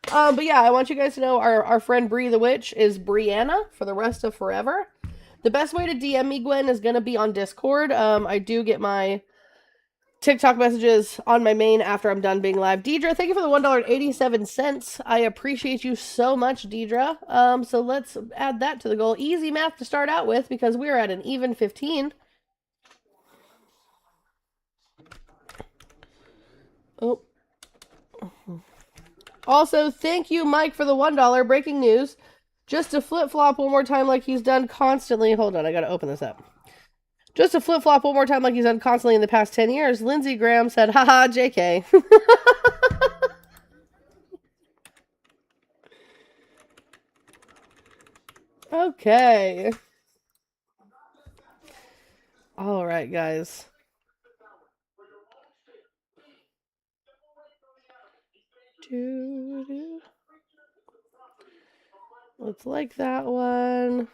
But yeah, I want you guys to know our friend Bree the Witch is Brianna for the rest of forever. The best way to DM me, Gwen, is going to be on Discord. I do get my TikTok messages on my main after I'm done being live. Deidre, thank you for the $1.87. I appreciate you so much, Deidre. So let's add that to the goal. Easy math to start out with because we're at an even 15. Oh. Also, thank you, Mike, for the $1. Breaking news. Just to flip-flop one more time like he's done constantly. Hold on, I gotta open this up. Just to flip-flop one more time like he's done constantly in the past 10 years, Lindsey Graham said, haha, JK. Okay. All right, guys. Let's like that one.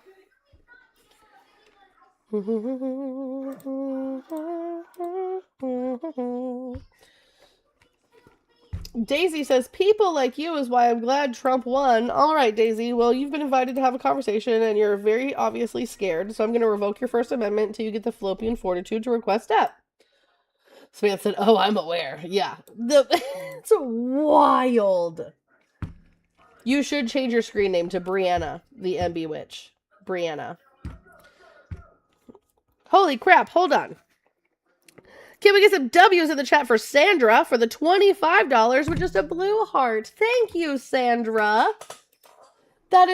Daisy says, people like you is why I'm glad Trump won. All right, Daisy. Well, you've been invited to have a conversation, and you're very obviously scared, so I'm going to revoke your First Amendment until you get the fallopian fortitude to request that. Samantha said, oh, I'm aware. Yeah. It's wild. You should change your screen name to Brianna, the MB Witch. Brianna. Holy crap, hold on. Can we get some W's in the chat for Sandra for the $25 with just a blue heart? Thank you, Sandra. That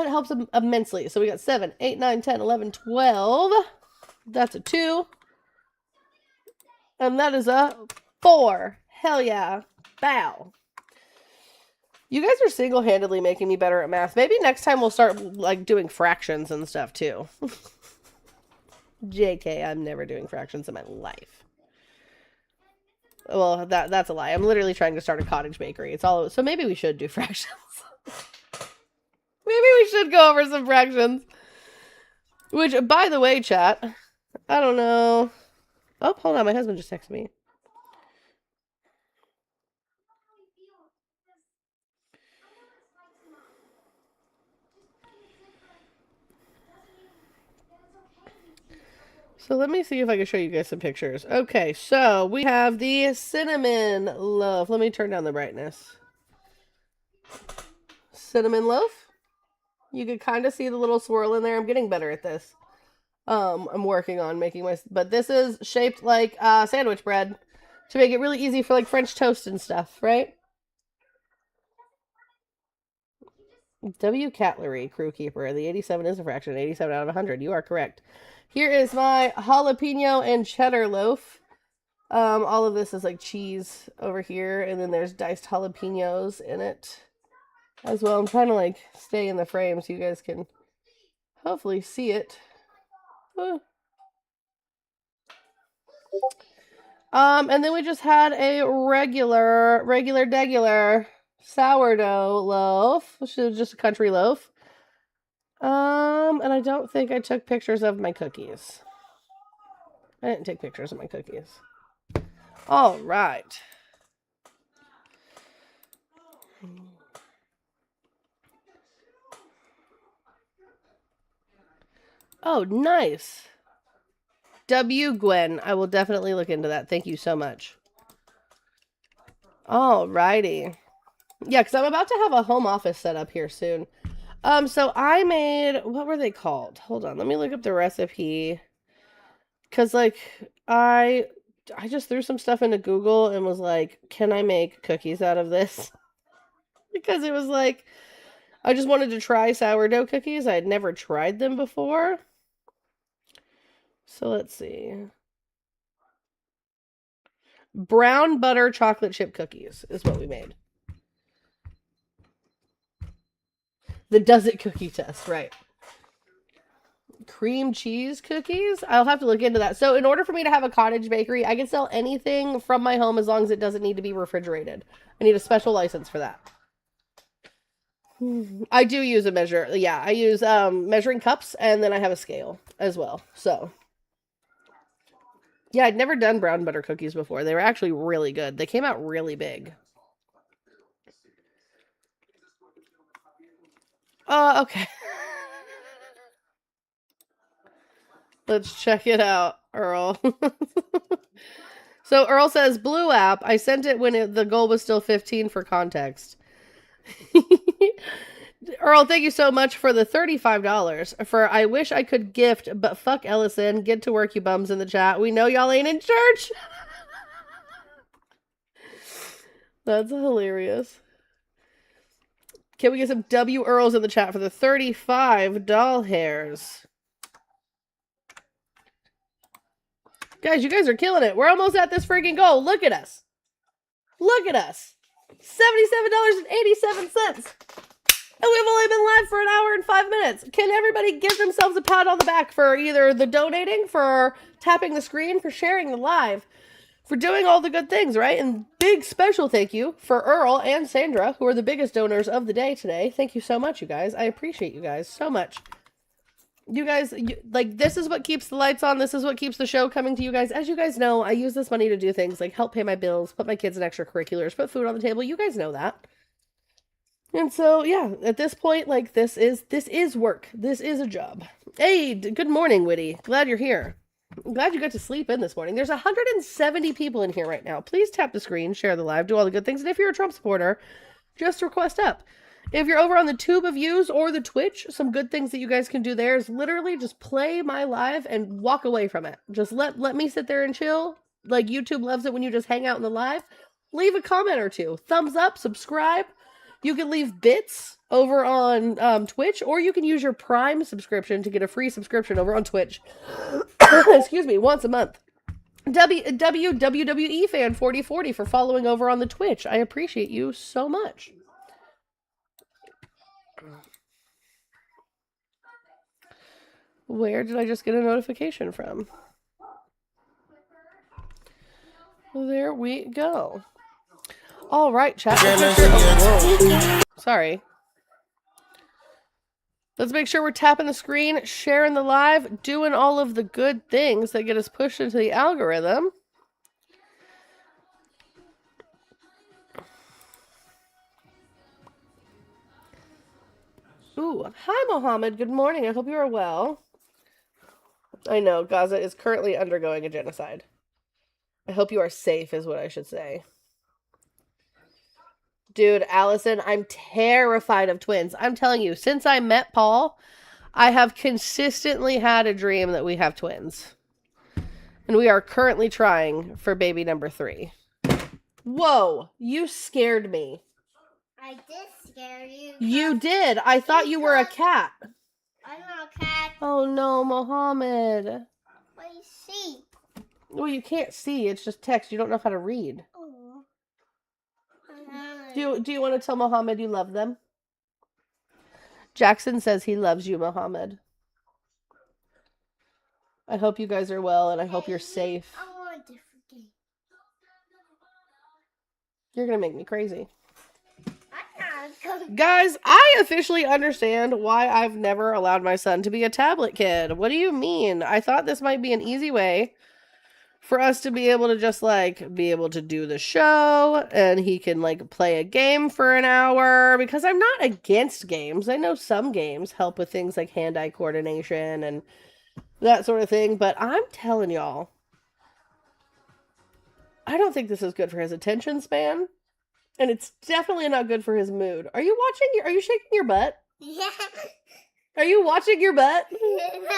helps immensely. So we got 7, 8, 9, 10, 11, 12. That's a 2. And that is a 4. Hell yeah. Bow. You guys are single-handedly making me better at math. Maybe next time we'll start, like, doing fractions and stuff, too. JK, I'm never doing fractions in my life. Well, that's a lie. I'm literally trying to start a cottage bakery. It's all so maybe we should do fractions. Maybe we should go over some fractions. Which, by the way, chat, I don't know. Oh, hold on. My husband just texted me. So let me see if I can show you guys some pictures. Okay, so we have the cinnamon loaf. Let me turn down the brightness. Cinnamon loaf. You can kind of see the little swirl in there. I'm getting better at this. I'm working on making but this is shaped like sandwich bread to make it really easy for like French toast and stuff, right? W. Catlery, crew keeper. The 87 is a fraction. 87 out of 100. You are correct. Here is my jalapeno and cheddar loaf. All of this is like cheese over here, and then there's diced jalapenos in it as well. I'm trying to like stay in the frame so you guys can hopefully see it. And then we just had a regular sourdough loaf, which is just a country loaf. And I don't think I took pictures of my cookies. I didn't take pictures of my cookies. All right. Oh, nice. W. Gwen. I will definitely look into that. Thank you so much. All righty. Yeah, because I'm about to have a home office set up here soon. So I made, what were they called? Hold on, let me look up the recipe. Because, like, I just threw some stuff into Google and was like, can I make cookies out of this? Because it was like, I just wanted to try sourdough cookies. I had never tried them before. So let's see. Brown butter chocolate chip cookies is what we made. The does it cookie test, right. Cream cheese cookies? I'll have to look into that. So in order for me to have a cottage bakery, I can sell anything from my home as long as it doesn't need to be refrigerated. I need a special license for that. I do use a measure. Yeah, I use measuring cups, and then I have a scale as well. So yeah, I'd never done brown butter cookies before. They were actually really good. They came out really big. Okay. Let's check it out, Earl. So Earl says, Blue app. I sent it when the goal was still 15 for context. Earl, thank you so much for the $35 for I wish I could gift, but fuck Ellison. Get to work, you bums in the chat. We know y'all ain't in church. That's hilarious. Can we get some W Earls in the chat for the 35 doll hairs? Guys, you guys are killing it. We're almost at this freaking goal. Look at us. Look at us. $77.87. And we've only been live for an hour and 5 minutes. Can everybody give themselves a pat on the back for either the donating, for tapping the screen, for sharing the live, for doing all the good things, right? And big special thank you for Earl and Sandra, who are the biggest donors of the day today. Thank you so much, you guys. I appreciate you guys so much. You guys, like, this is what keeps the lights on. This is what keeps the show coming to you guys. As you guys know, I use this money to do things like help pay my bills, put my kids in extracurriculars, put food on the table. You guys know that. And so, yeah, at this point, like, this is work. This is a job. Hey, good morning, Witty. Glad you're here. I'm glad you got to sleep in this morning. There's 170 people in here right now. Please tap the screen, share the live, do all the good things. And if you're a Trump supporter, just request up. If you're over on the Tube of Views or the Twitch, some good things that you guys can do there is literally just play my live and walk away from it. Just let me sit there and chill. Like, YouTube loves it when you just hang out in the live. Leave a comment or two. Thumbs up, subscribe. You can leave bits over on Twitch, or you can use your Prime subscription to get a free subscription over on Twitch. Excuse me, once a month. WWE fan 4040 for following over on the Twitch. I appreciate you so much. Where did I just get a notification from? There we go. All right, chat. Sorry. Let's make sure we're tapping the screen, sharing the live, doing all of the good things that get us pushed into the algorithm. Ooh, hi, Mohammed. Good morning. I hope you are well. I know, Gaza is currently undergoing a genocide. I hope you are safe, is what I should say. Dude, Allison, I'm terrified of twins. I'm telling you, since I met Paul, I have consistently had a dream that we have twins. And we are currently trying for baby number 3. Whoa, you scared me. I did scare you. You did. I thought you were a cat. I'm not a cat. Oh no, Mohammed. What do you see? Well, you can't see. It's just text. You don't know how to read. Oh. Do you want to tell Mohammed you love them? Jackson says he loves you, Mohammed. I hope you guys are well, and I hope you're safe. I want a different game. You're gonna make me crazy. I'm not Guys, I officially understand why I've never allowed my son to be a tablet kid. What do you mean? I thought this might be an easy way for us to be able to just, like, be able to do the show, and he can, like, play a game for an hour, because I'm not against games. I know some games help with things like hand-eye coordination and that sort of thing, but I'm telling y'all, I don't think this is good for his attention span, and it's definitely not good for his mood. Are you shaking your butt? Yeah. Are you watching your butt? No.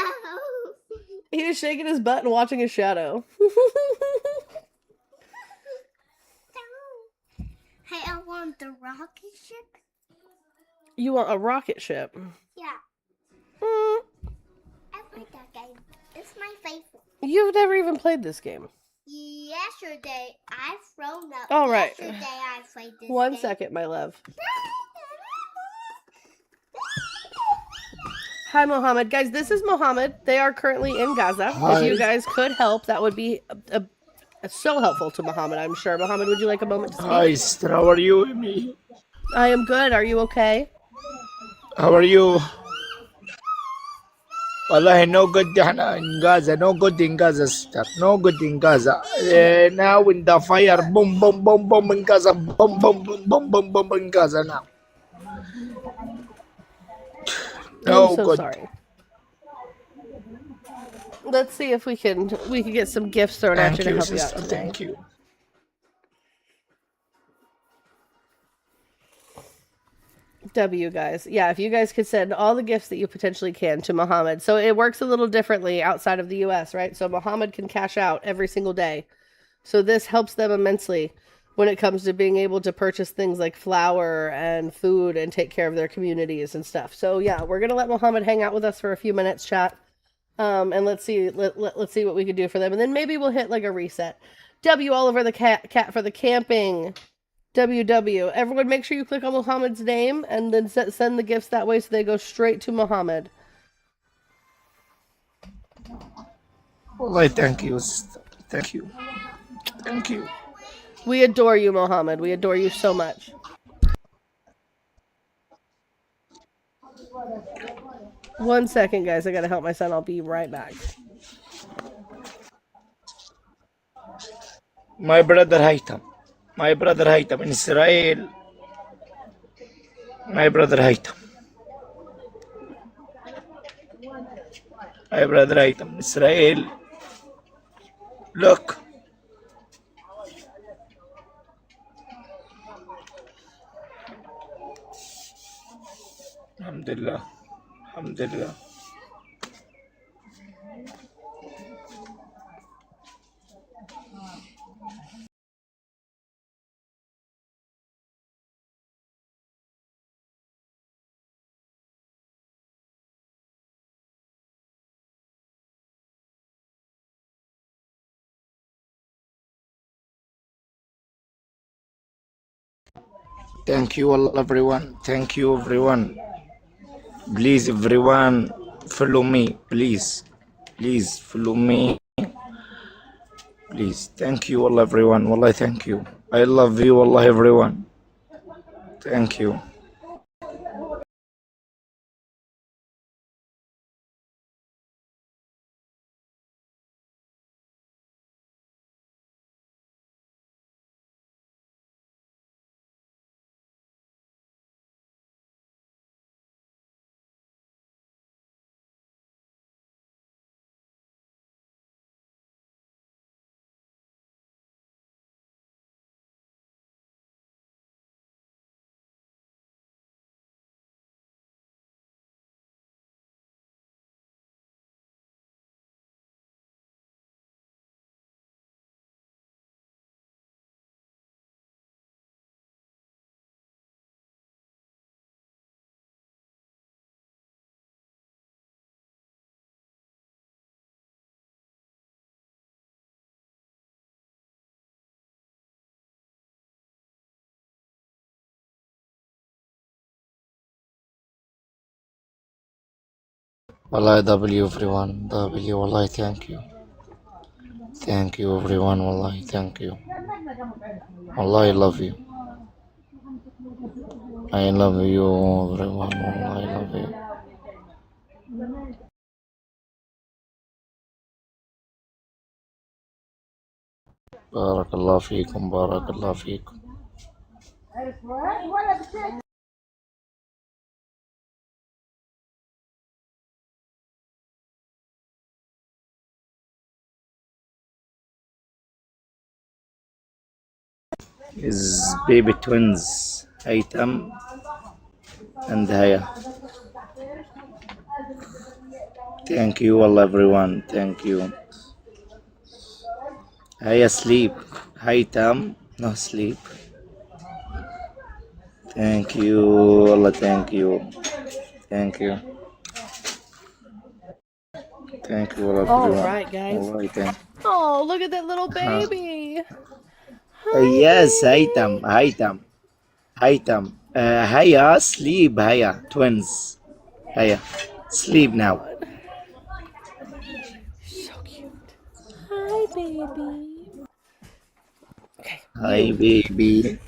He was shaking his butt and watching his shadow. Hey, I want the rocket ship. You want a rocket ship? Yeah. Mm. I like that game. It's my favorite. You've never even played this game. Yesterday, I've thrown up. All right. Yesterday, I played this One game. second, my love. Hi, Mohammed. Guys, this is Mohammed. They are currently in Gaza. Hi. If you guys could help, that would be so helpful to Mohammed, I'm sure. Mohammed, would you like a moment to speak? Hi, sister. How are you, Amy? I am good. Are you okay? How are you? Wallahi, no good in Gaza. No good in Gaza, sister. No good in Gaza. Now in the fire, boom, boom, boom, boom in Gaza. Boom, boom, boom, boom, boom, boom in Gaza now. No I'm so good. sorry. Let's see if we can get some gifts thrown at Thank you to you, help you sister. out today. Thank you. W guys. Yeah, if you guys could send all the gifts that you potentially can to Mohammed. So it works a little differently outside of the US, right? So Mohammed can cash out every single day. So this helps them immensely when it comes to being able to purchase things like flour and food and take care of their communities and stuff. So yeah, we're gonna let Mohammed hang out with us for a few minutes, chat. And let's see let's see what we can do for them. And then maybe we'll hit like a reset. W all over the cat for the camping. WW. Everyone make sure you click on Mohammed's name and then send the gifts that way so they go straight to Mohammed. Wallahi, thank you, sister. Thank you. Thank you. We adore you, Mohammed. We adore you so much. One second, guys. I gotta help my son. I'll be right back. My brother Haytham. My brother Haytham in Israel. My brother Haytham. My brother Haytham in Israel. Look. Alhamdulillah. Alhamdulillah. Thank you all everyone. Thank you everyone. Please everyone follow me. Please. Please follow me. Please. Thank you all everyone. Wallahi thank you. I love you Allah everyone. Thank you. Wallahi W everyone. W wallahi thank you. Thank you everyone. Wallahi thank you. Wallahi love you. I love you everyone. Wallahi love you. بارك الله فيكم. بارك الله فيكم. His baby twins Haytham and Haya. Thank you all everyone. Thank you. Haya sleep. Haytham no sleep. Thank you Allah. Thank you. Thank you. Thank you all All everyone. right, guys. Wallahi thank you. Oh, look at that little baby. Yes, Hi, Haytham. baby. Haytham. Haytham. Haya sleep. Haya twins. Haya. Sleep now. So cute. Hi, baby. Okay. Hi, baby.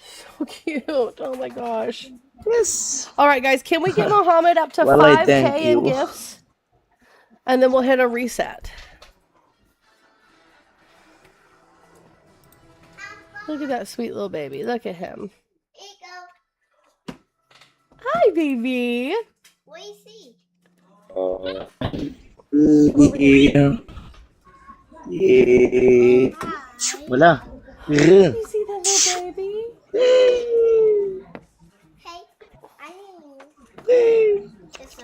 So cute. Oh my gosh. Yes. All right, guys. Can we get Mohammed up to Well, I 5K thank in you. gifts? And then we'll hit a reset. Look at that sweet little baby. Look at him. Here you go. Hi, baby. What do you see? Yeah. Yeah. Hi. Wala. You see that little baby? Hey, I need it's a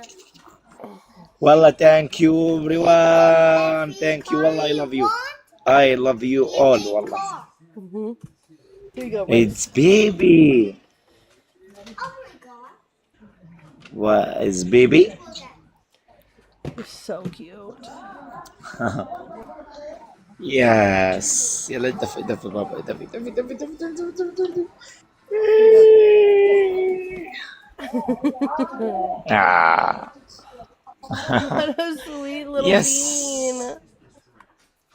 Wallah, thank you, that's everyone. the Thank you, car Wallah. I you love you. want. I love you all, It's a Wallah. car. Mm-hmm. Here you go, It's Race. baby. Oh my god. What is baby? You're so cute. Yes. يلا دفي دفي بابا دفي دفي دفي دفي دفي دفي دفي. Ah. What a sweet little Yes. bean.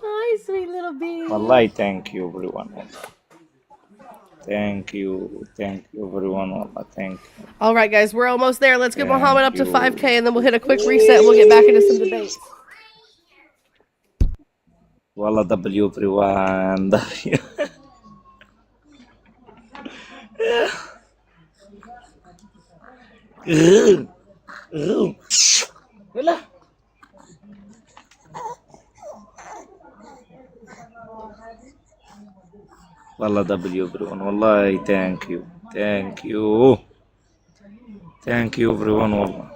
Hi, sweet little bean. Wallahi, thank you, everyone. Thank you everyone. Wallah, thank you. All right, guys, we're almost there. Let's get Thank Mohammed up to you. 5K, and then we'll hit a quick reset. And we'll get back into some debates. Wallah, W everyone. W. Wala. Wallah, W everyone. Wallahi, thank you. Thank you. Thank you everyone. Wallah.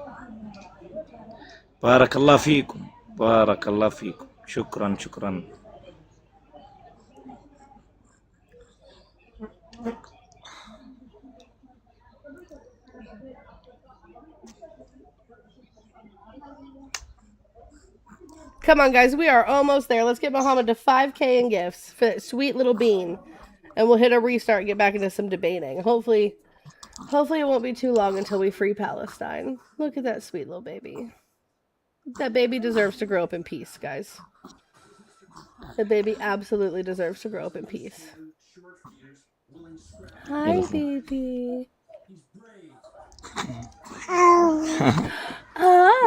بارك الله فيكم. بارك الله فيكم. شكرا شكرا. Come on, guys, we are almost there. Let's get Mohammed to 5K in gifts for that sweet little bean, and we'll hit a restart and get back into some debating. Hopefully it won't be too long until we free Palestine. Look at that sweet little baby. That baby deserves to grow up in peace, guys. The baby absolutely deserves to grow up in peace. Hi, baby.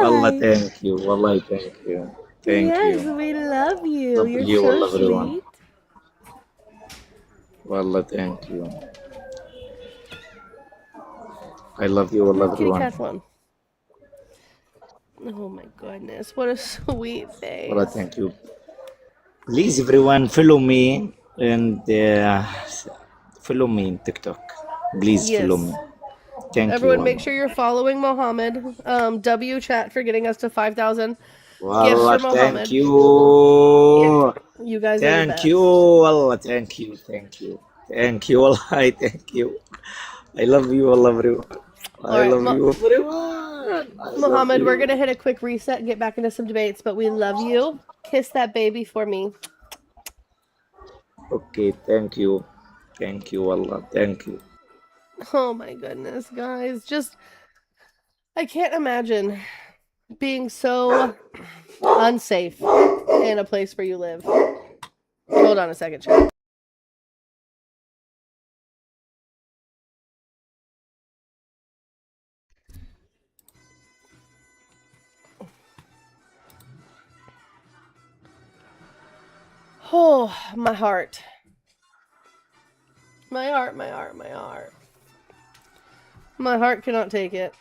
Wallah, Hi. thank you. Wallahi, thank you. Thank Yes, you. we love you. Love You're you, so wallah, everyone. sweet. Wallah, thank you. I love you, wallah, Kitty everyone. cat's one. Oh my goodness, what a sweet face. Wallah, thank you. Please, everyone, follow me and follow me in TikTok. Please follow me. Thank Everyone, you. make sure you're following Mohammed. W chat for getting us to 5,000 gifts Wallah, for thank Mohammed. you. You guys are the Thank best. you. Wallah, thank you. Thank you. Thank you. Wallahi, thank you. I love you, wallah, everyone. I right, love you, everyone. Mohammed, we're going to hit a quick reset and get back into some debates, but we love you. Kiss that baby for me. Okay, thank you. Thank you, wallah. Thank you. Oh my goodness, guys. Just, I can't imagine being so unsafe in a place where you live. Hold on a second, chat. Oh, my heart. My heart, my heart, my heart. My heart cannot take it.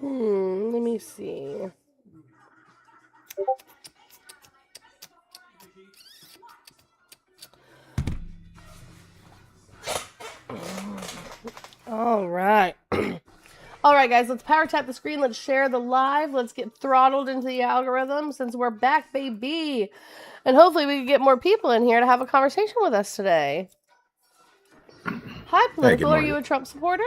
Let me see. All right. All right, guys, let's power tap the screen. Let's share the live. Let's get throttled into the algorithm since we're back, baby. And hopefully we can get more people in here to have a conversation with us today. Hi, Political. Are you a Trump supporter?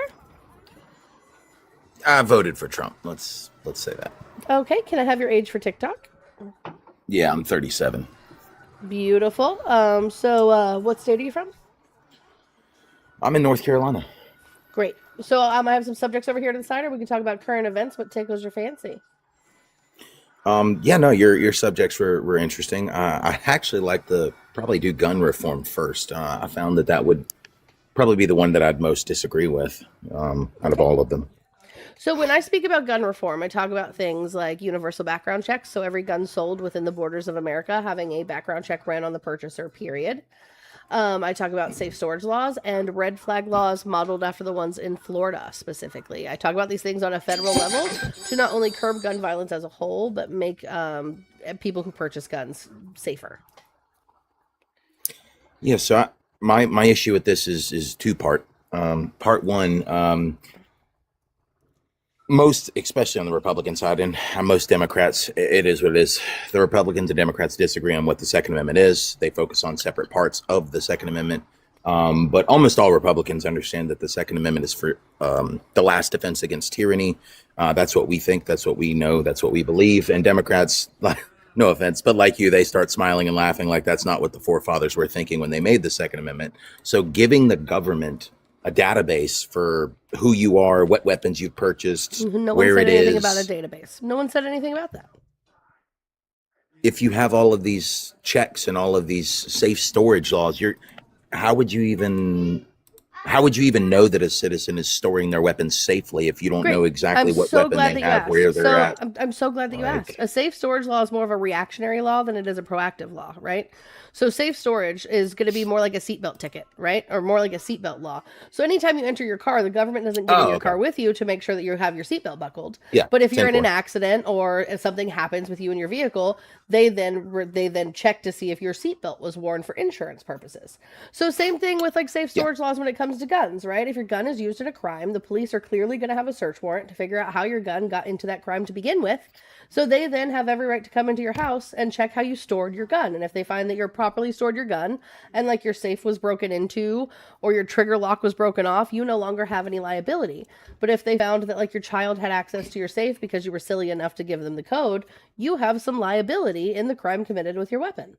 I voted for Trump. Let's say that. Okay, can I have your age for TikTok? Yeah, I'm 37. Beautiful. So what state are you from? I'm in North Carolina. Great. So I have some subjects over here to the side, or we can talk about current events. What tickles your fancy? Yeah, no, your subjects were interesting. I actually like to probably do gun reform first. I found that would probably be the one that I'd most disagree with out of all of them. So when I speak about gun reform, I talk about things like universal background checks. So every gun sold within the borders of America having a background check ran on the purchaser, period. I talk about safe storage laws and red flag laws modeled after the ones in Florida specifically. I talk about these things on a federal level to not only curb gun violence as a whole, but make people who purchase guns safer. Yeah, so my issue with this is two-part. Part one, most, especially on the Republican side, and most Democrats, it is what it is. The Republicans and Democrats disagree on what the Second Amendment is. They focus on separate parts of the Second Amendment. But almost all Republicans understand that the Second Amendment is for the last defense against tyranny. That's what we think. That's what we know. That's what we believe. And Democrats, no offense, but like you, they start smiling and laughing like that's not what the forefathers were thinking when they made the Second Amendment. So giving the government a database for who you are, what weapons you've purchased, No where one said it anything is. about a database. No one said anything about that. If you have all of these checks and all of these safe storage laws, how would you even know that a citizen is storing their weapons safely if you don't know exactly what weapon they have, where they're at? I'm so glad that you asked. A safe storage law is more of a reactionary law than it is a proactive law, right? So safe storage is going to be more like a seatbelt ticket, right? Or more like a seatbelt law. So anytime you enter your car, the government doesn't get in your car with you to make sure that you have your seatbelt buckled. Yeah, but if you're in an accident or if something happens with you in your vehicle, they then check to see if your seatbelt was worn for insurance purposes. So same thing with like safe storage laws when it comes to guns, right? If your gun is used in a crime, the police are clearly going to have a search warrant to figure out how your gun got into that crime to begin with. So they then have every right to come into your house and check how you stored your gun. And if they find that you're properly stored your gun and like your safe was broken into or your trigger lock was broken off, you no longer have any liability. But if they found that like your child had access to your safe because you were silly enough to give them the code, you have some liability in the crime committed with your weapon.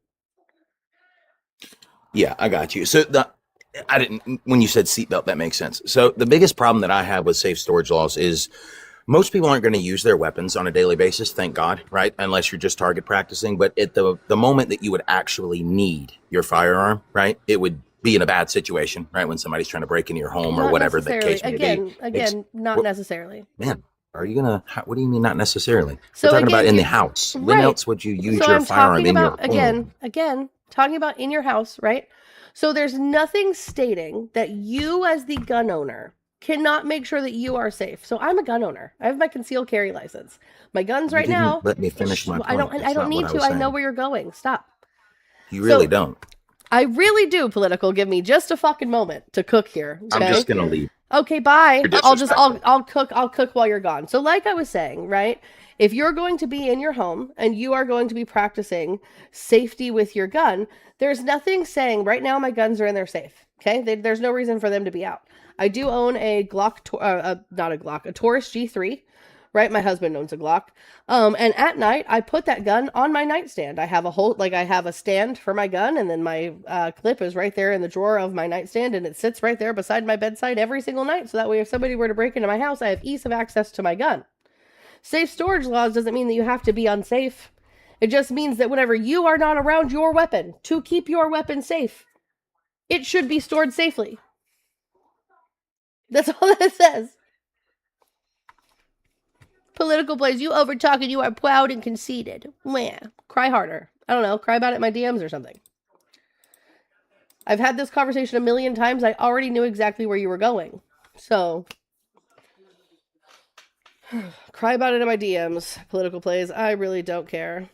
Yeah, I got you. So when you said seatbelt, that makes sense. So the biggest problem that I have with safe storage laws is most people aren't going to use their weapons on a daily basis, thank God, right? Unless you're just target practicing. But at the moment that you would actually need your firearm, right, it would be in a bad situation, right? When somebody's trying to break into your home or whatever the case may be. Again, not necessarily. Man, are you going to, what do you mean not necessarily? So we're talking about in the house. When else would you use your firearm in your home? Again, talking about in your house, right? So there's nothing stating that you as the gun owner cannot make sure that you are safe. So I'm a gun owner. I have my concealed carry license. My guns right now. Let me finish my point. I don't need to. I know where you're going. Stop. You really don't. I really do, Political. Give me just a fucking moment to cook here. Okay? I'm just gonna leave. Okay, bye. I'll cook while you're gone. So like I was saying, right? If you're going to be in your home and you are going to be practicing safety with your gun, there's nothing saying right now my guns are in their safe. Okay? There's no reason for them to be out. I do own a Glock, a Taurus G3, right? My husband owns a Glock. And at night, I put that gun on my nightstand. I have I have a stand for my gun, and then my clip is right there in the drawer of my nightstand, and it sits right there beside my bedside every single night. So that way, if somebody were to break into my house, I have ease of access to my gun. Safe storage laws doesn't mean that you have to be unsafe. It just means that whenever you are not around your weapon to keep your weapon safe, it should be stored safely. That's all that it says. Political plays, you over talk and you are proud and conceited. Meh. Cry harder. I don't know. Cry about it in my DMs or something. I've had this conversation a million times. I already knew exactly where you were going. So, cry about it in my DMs. Political plays. I really don't care.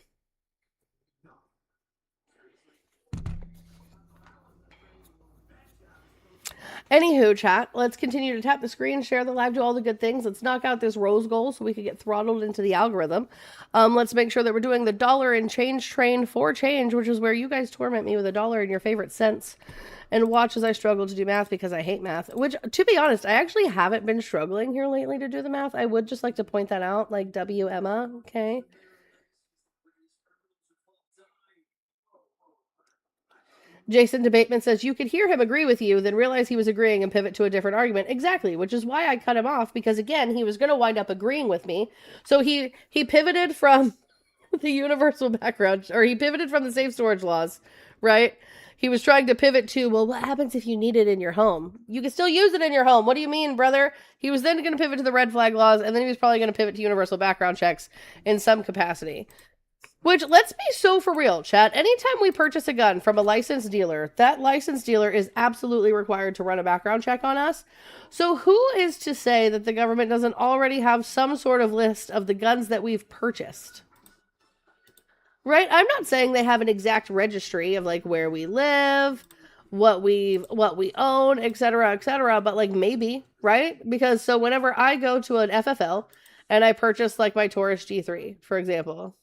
Anywho, chat, let's continue to tap the screen, share the live, do all the good things. Let's knock out this rose goal so we can get throttled into the algorithm. Let's make sure that we're doing the dollar and change train for change, which is where you guys torment me with $1 in your favorite cents. And watch as I struggle to do math because I hate math. Which, to be honest, I actually haven't been struggling here lately to do the math. I would just like to point that out, like W. Emma, okay? Jason Debateman says, you could hear him agree with you, then realize he was agreeing and pivot to a different argument. Exactly, which is why I cut him off, because again, he was going to wind up agreeing with me. So he pivoted from the universal background, or he pivoted from the safe storage laws, right? He was trying to pivot to, well, what happens if you need it in your home? You can still use it in your home. What do you mean, brother? He was then going to pivot to the red flag laws, and then he was probably going to pivot to universal background checks in some capacity. Which, let's be so for real, chat. Anytime we purchase a gun from a licensed dealer, that licensed dealer is absolutely required to run a background check on us. So who is to say that the government doesn't already have some sort of list of the guns that we've purchased? Right? I'm not saying they have an exact registry of like where we live, what we own, etc., but like maybe, right? Because so whenever I go to an FFL and I purchase like my Taurus G3, for example,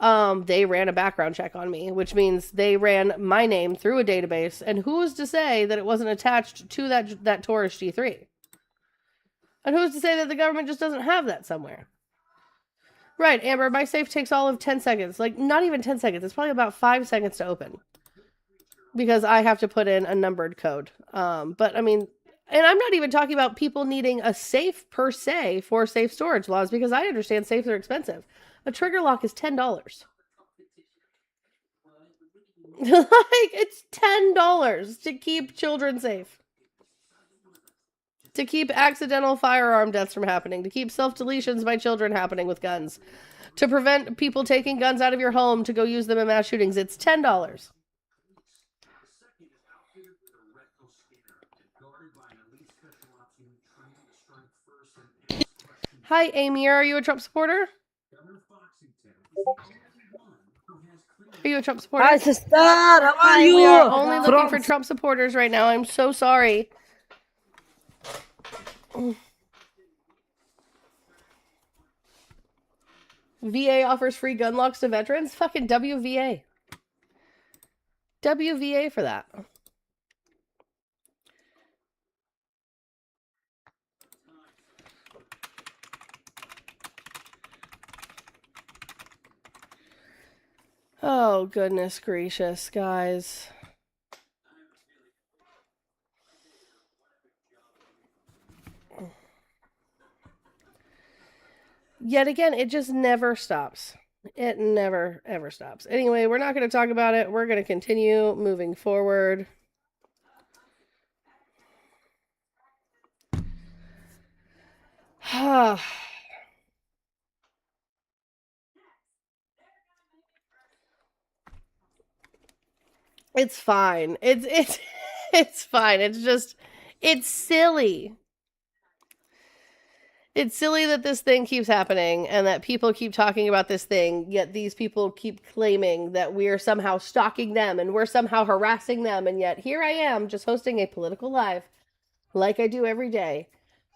they ran a background check on me, which means they ran my name through a database, and who's to say that it wasn't attached to that Taurus G3? And who's to say that the government just doesn't have that somewhere? Right, Amber, my safe takes all of 10 seconds. Like, not even 10 seconds. It's probably about 5 seconds to open. Because I have to put in a numbered code. But, I mean, and I'm not even talking about people needing a safe per se for safe storage laws, because I understand safes are expensive. A trigger lock is $10. Like, it's $10 to keep children safe. To keep accidental firearm deaths from happening. To keep self-deletions by children happening with guns. To prevent people taking guns out of your home to go use them in mass shootings. It's $10. Hi, Amy. Are you a Trump supporter? Are you a Trump supporter? Hi, sister. How are you? We are only looking for Trump supporters right now. I'm so sorry. VA offers free gun locks to veterans? Fucking WVA. WVA for that. Oh, goodness gracious, guys. Yet again, it just never stops. It never, ever stops. Anyway, we're not going to talk about it. We're going to continue moving forward. It's fine. It's fine. It's just, it's silly. It's silly that this thing keeps happening and that people keep talking about this thing, yet these people keep claiming that we're somehow stalking them and we're somehow harassing them, and yet here I am just hosting a political live like I do every day,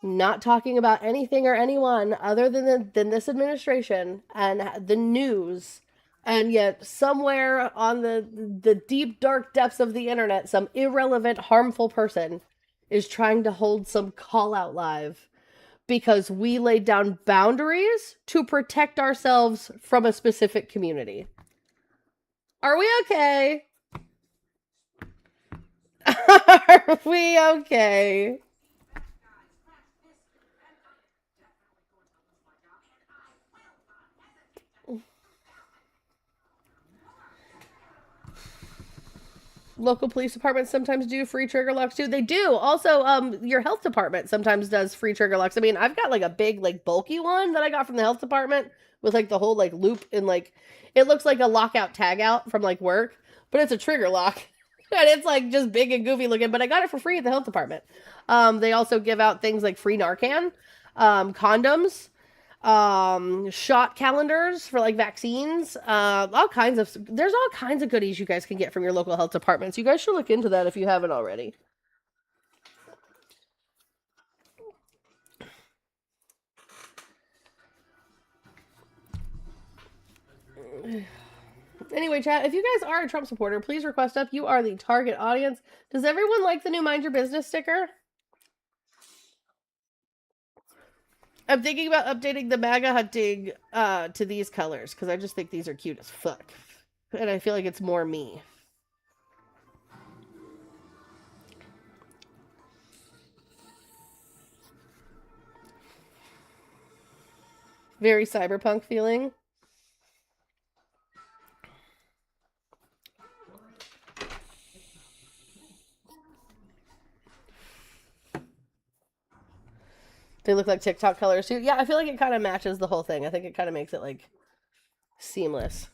not talking about anything or anyone other than this administration and the news, and yet somewhere on the deep dark depths of the internet, some irrelevant, harmful person is trying to hold some call out live because we laid down boundaries to protect ourselves from a specific community. Are we okay? Are we okay? Local police departments sometimes do free trigger locks too. They do. Also, your health department sometimes does free trigger locks. I mean, I've got like a big, like bulky one that I got from the health department with like the whole like loop and like, it looks like a lockout tag out from like work, but it's a trigger lock. And it's like just big and goofy looking, but I got it for free at the health department. They also give out things like free Narcan, condoms, shot calendars for like vaccines, all kinds of, there's all kinds of goodies you guys can get from your local health departments. You guys should look into that if you haven't already. Anyway, chat, if you guys are a Trump supporter, please request up. You are the target audience. Does everyone like the new Mind Your Business sticker? I'm thinking about updating the MAGA hunting to these colors because I just think these are cute as fuck. And I feel like it's more me. Very cyberpunk feeling. They look like TikTok colors too. Yeah, I feel like it kind of matches the whole thing. I think it kind of makes it like seamless.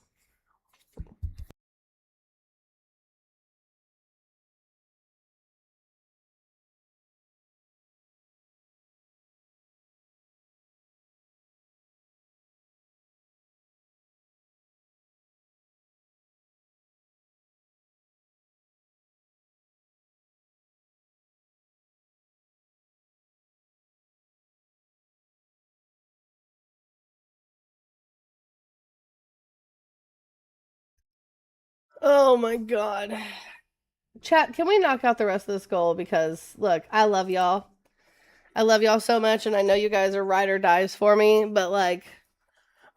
Oh my god. Chat, can we knock out the rest of this goal? Because, look, I love y'all. I love y'all so much, and I know you guys are ride or dies for me, but, like,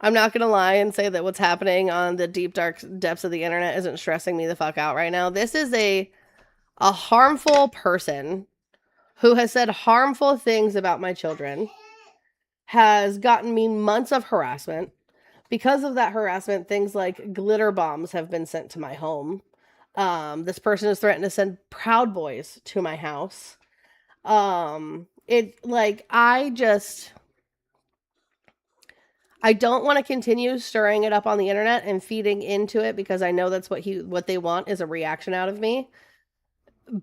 I'm not gonna lie and say that what's happening on the deep, dark depths of the internet isn't stressing me the fuck out right now. This is a harmful person who has said harmful things about my children, has gotten me months of harassment. Because of that harassment, things like glitter bombs have been sent to my home. This person has threatened to send Proud Boys to my house. I don't want to continue stirring it up on the internet and feeding into it because I know that's what they want is a reaction out of me.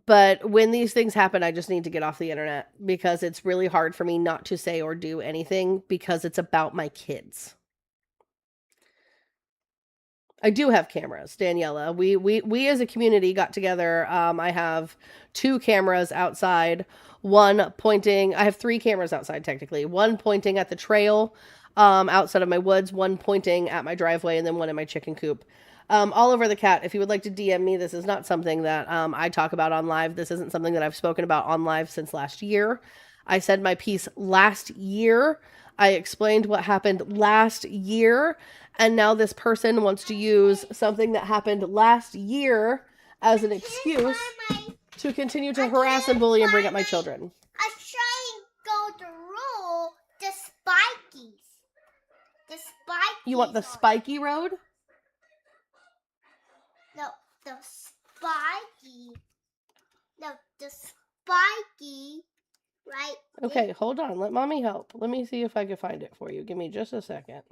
But when these things happen, I just need to get off the internet because it's really hard for me not to say or do anything because it's about my kids. I do have cameras, Daniela. We as a community got together. I have 2 cameras outside. One pointing. I have 3 cameras outside technically. One pointing at the trail outside of my woods. One pointing at my driveway, and then one in my chicken coop. All over the cat. If you would like to DM me, this is not something that I talk about on live. This isn't something that I've spoken about on live since last year. I said my piece last year. I explained what happened last year. And now this person wants to use something that happened last year as an excuse to continue to harass and bully and bring up my children. I try and go the rule, the spikies. The spikies. You want the spiky road? No, the spiky. No, the spiky. Right. Okay, hold on. Let mommy help. Let me see if I can find it for you. Give me just a second.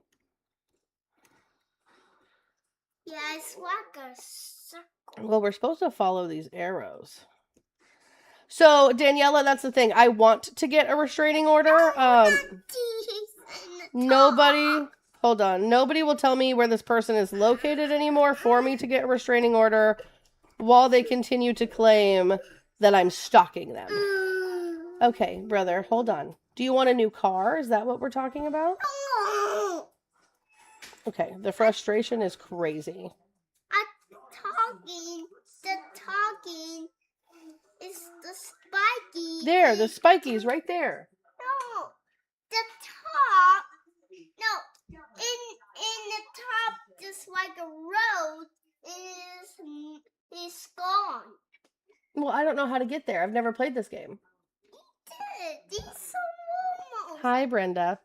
Yeah, it's like a circle. Well, we're supposed to follow these arrows. So, Daniela, that's the thing. I want to get a restraining order. Nobody, hold on. Nobody will tell me where this person is located anymore for me to get a restraining order while they continue to claim that I'm stalking them. Okay, brother, hold on. Do you want a new car? Is that what we're talking about? Okay, the frustration is crazy. The talking is the spiky. There, the spiky's right there. No, the top. No, in the top, just like a road, is gone. Well, I don't know how to get there. I've never played this game. These are momos. Hi, Brenda.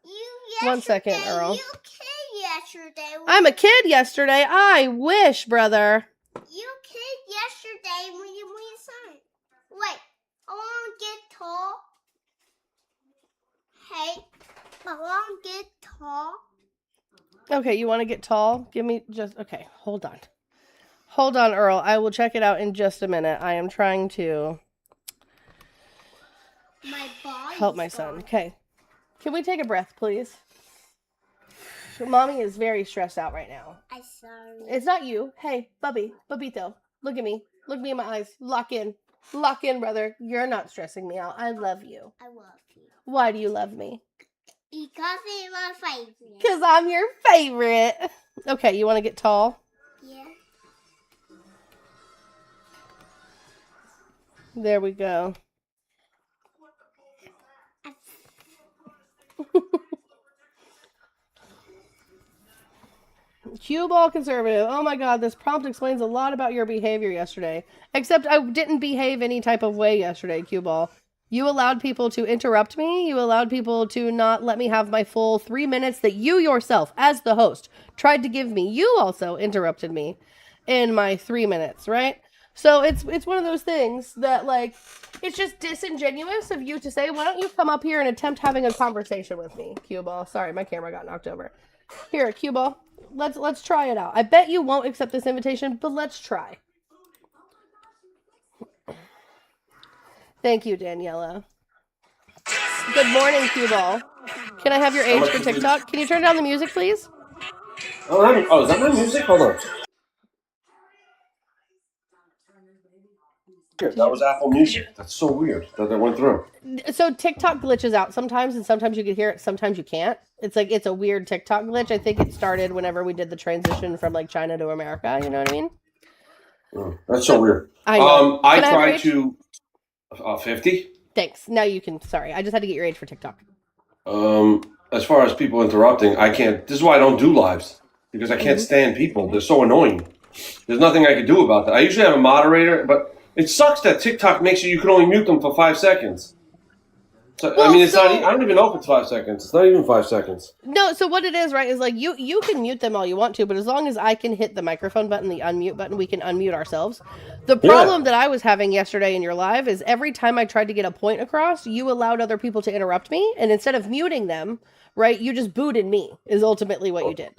1 second, Earl. You kid yesterday. I'm a kid yesterday. I wish, brother. You kid yesterday when you saw it. Wait, I want to get tall. Hey, I want to get tall. Okay, you want to get tall? Give me just... Okay, hold on. Hold on, Earl. I will check it out in just a minute. I am trying to help my son. Okay. Can we take a breath, please? Mommy is very stressed out right now. I'm sorry. It's not you. Hey, Bubby. Bubito. Look at me. Look me in my eyes. Lock in. Lock in, brother. You're not stressing me out. I love you. I love you. Why do you love me? Because you're my favorite. Because I'm your favorite. Okay, you want to get tall? Yeah. There we go. Cue ball conservative. Oh my god, this prompt explains a lot about your behavior yesterday. Except I didn't behave any type of way yesterday, cue ball. You allowed people to interrupt me. You allowed people to not let me have my full 3 minutes that you yourself, as the host, tried to give me. You also interrupted me in my 3 minutes, right? So it's one of those things that, like, it's just disingenuous of you to say, why don't you come up here and attempt having a conversation with me, cue ball. Sorry, my camera got knocked over. Here, cue ball. Let's try it out. I bet you won't accept this invitation, but let's try. Thank you, Daniela. Good morning, cue ball. Can I have your age for TikTok? Can you turn down the music, please? Oh, is that my music? Hold on. That was Apple Music. That's so weird that went through. So TikTok glitches out sometimes, and sometimes you can hear it, sometimes you can't. It's like, it's a weird TikTok glitch. I think it started whenever we did the transition from like China to America. You know what I mean? That's so weird. I know. I tried to 50. Thanks. Now you can. Sorry, I just had to get your age for TikTok. As far as people interrupting, I can't. This is why I don't do lives, because I can't stand people. They're so annoying. There's nothing I can do about that. I usually have a moderator, but it sucks that TikTok makes you can only mute them for 5 seconds. So, well, I mean, it's not. I don't even know if it's 5 seconds. It's not even 5 seconds. No, so what it is, right, is like you can mute them all you want to, but as long as I can hit the microphone button, the unmute button, we can unmute ourselves. The problem that I was having yesterday in your live is every time I tried to get a point across, you allowed other people to interrupt me, and instead of muting them, right, you just booted me. Is ultimately what you did.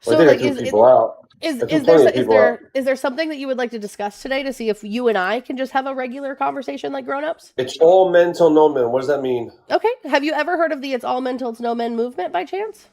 So I think I people out. Is there something that you would like to discuss today to see if you and I can just have a regular conversation like grown-ups? It's all men till no men. What does that mean? Okay. Have you ever heard of the It's All Men Till It's No Men movement by chance?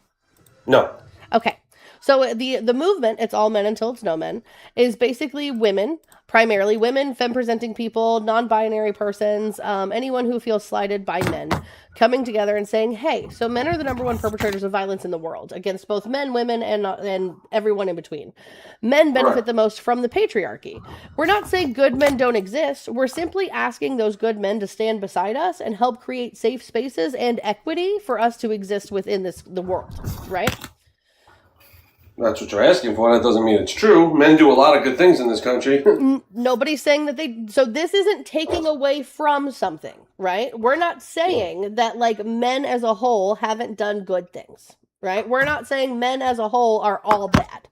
No. Okay. So the movement, It's All Men Until It's No Men, is basically women, primarily women, femme-presenting people, non-binary persons, anyone who feels slighted by men, coming together and saying, hey, so men are the number one perpetrators of violence in the world against both men, women, and everyone in between. Men benefit the most from the patriarchy. We're not saying good men don't exist. We're simply asking those good men to stand beside us and help create safe spaces and equity for us to exist within the world, right? That's what you're asking for. That doesn't mean it's true. Men do a lot of good things in this country. Nobody's saying that they... So this isn't taking away from something, right? We're not saying that, like, men as a whole haven't done good things, right? We're not saying men as a whole are all bad.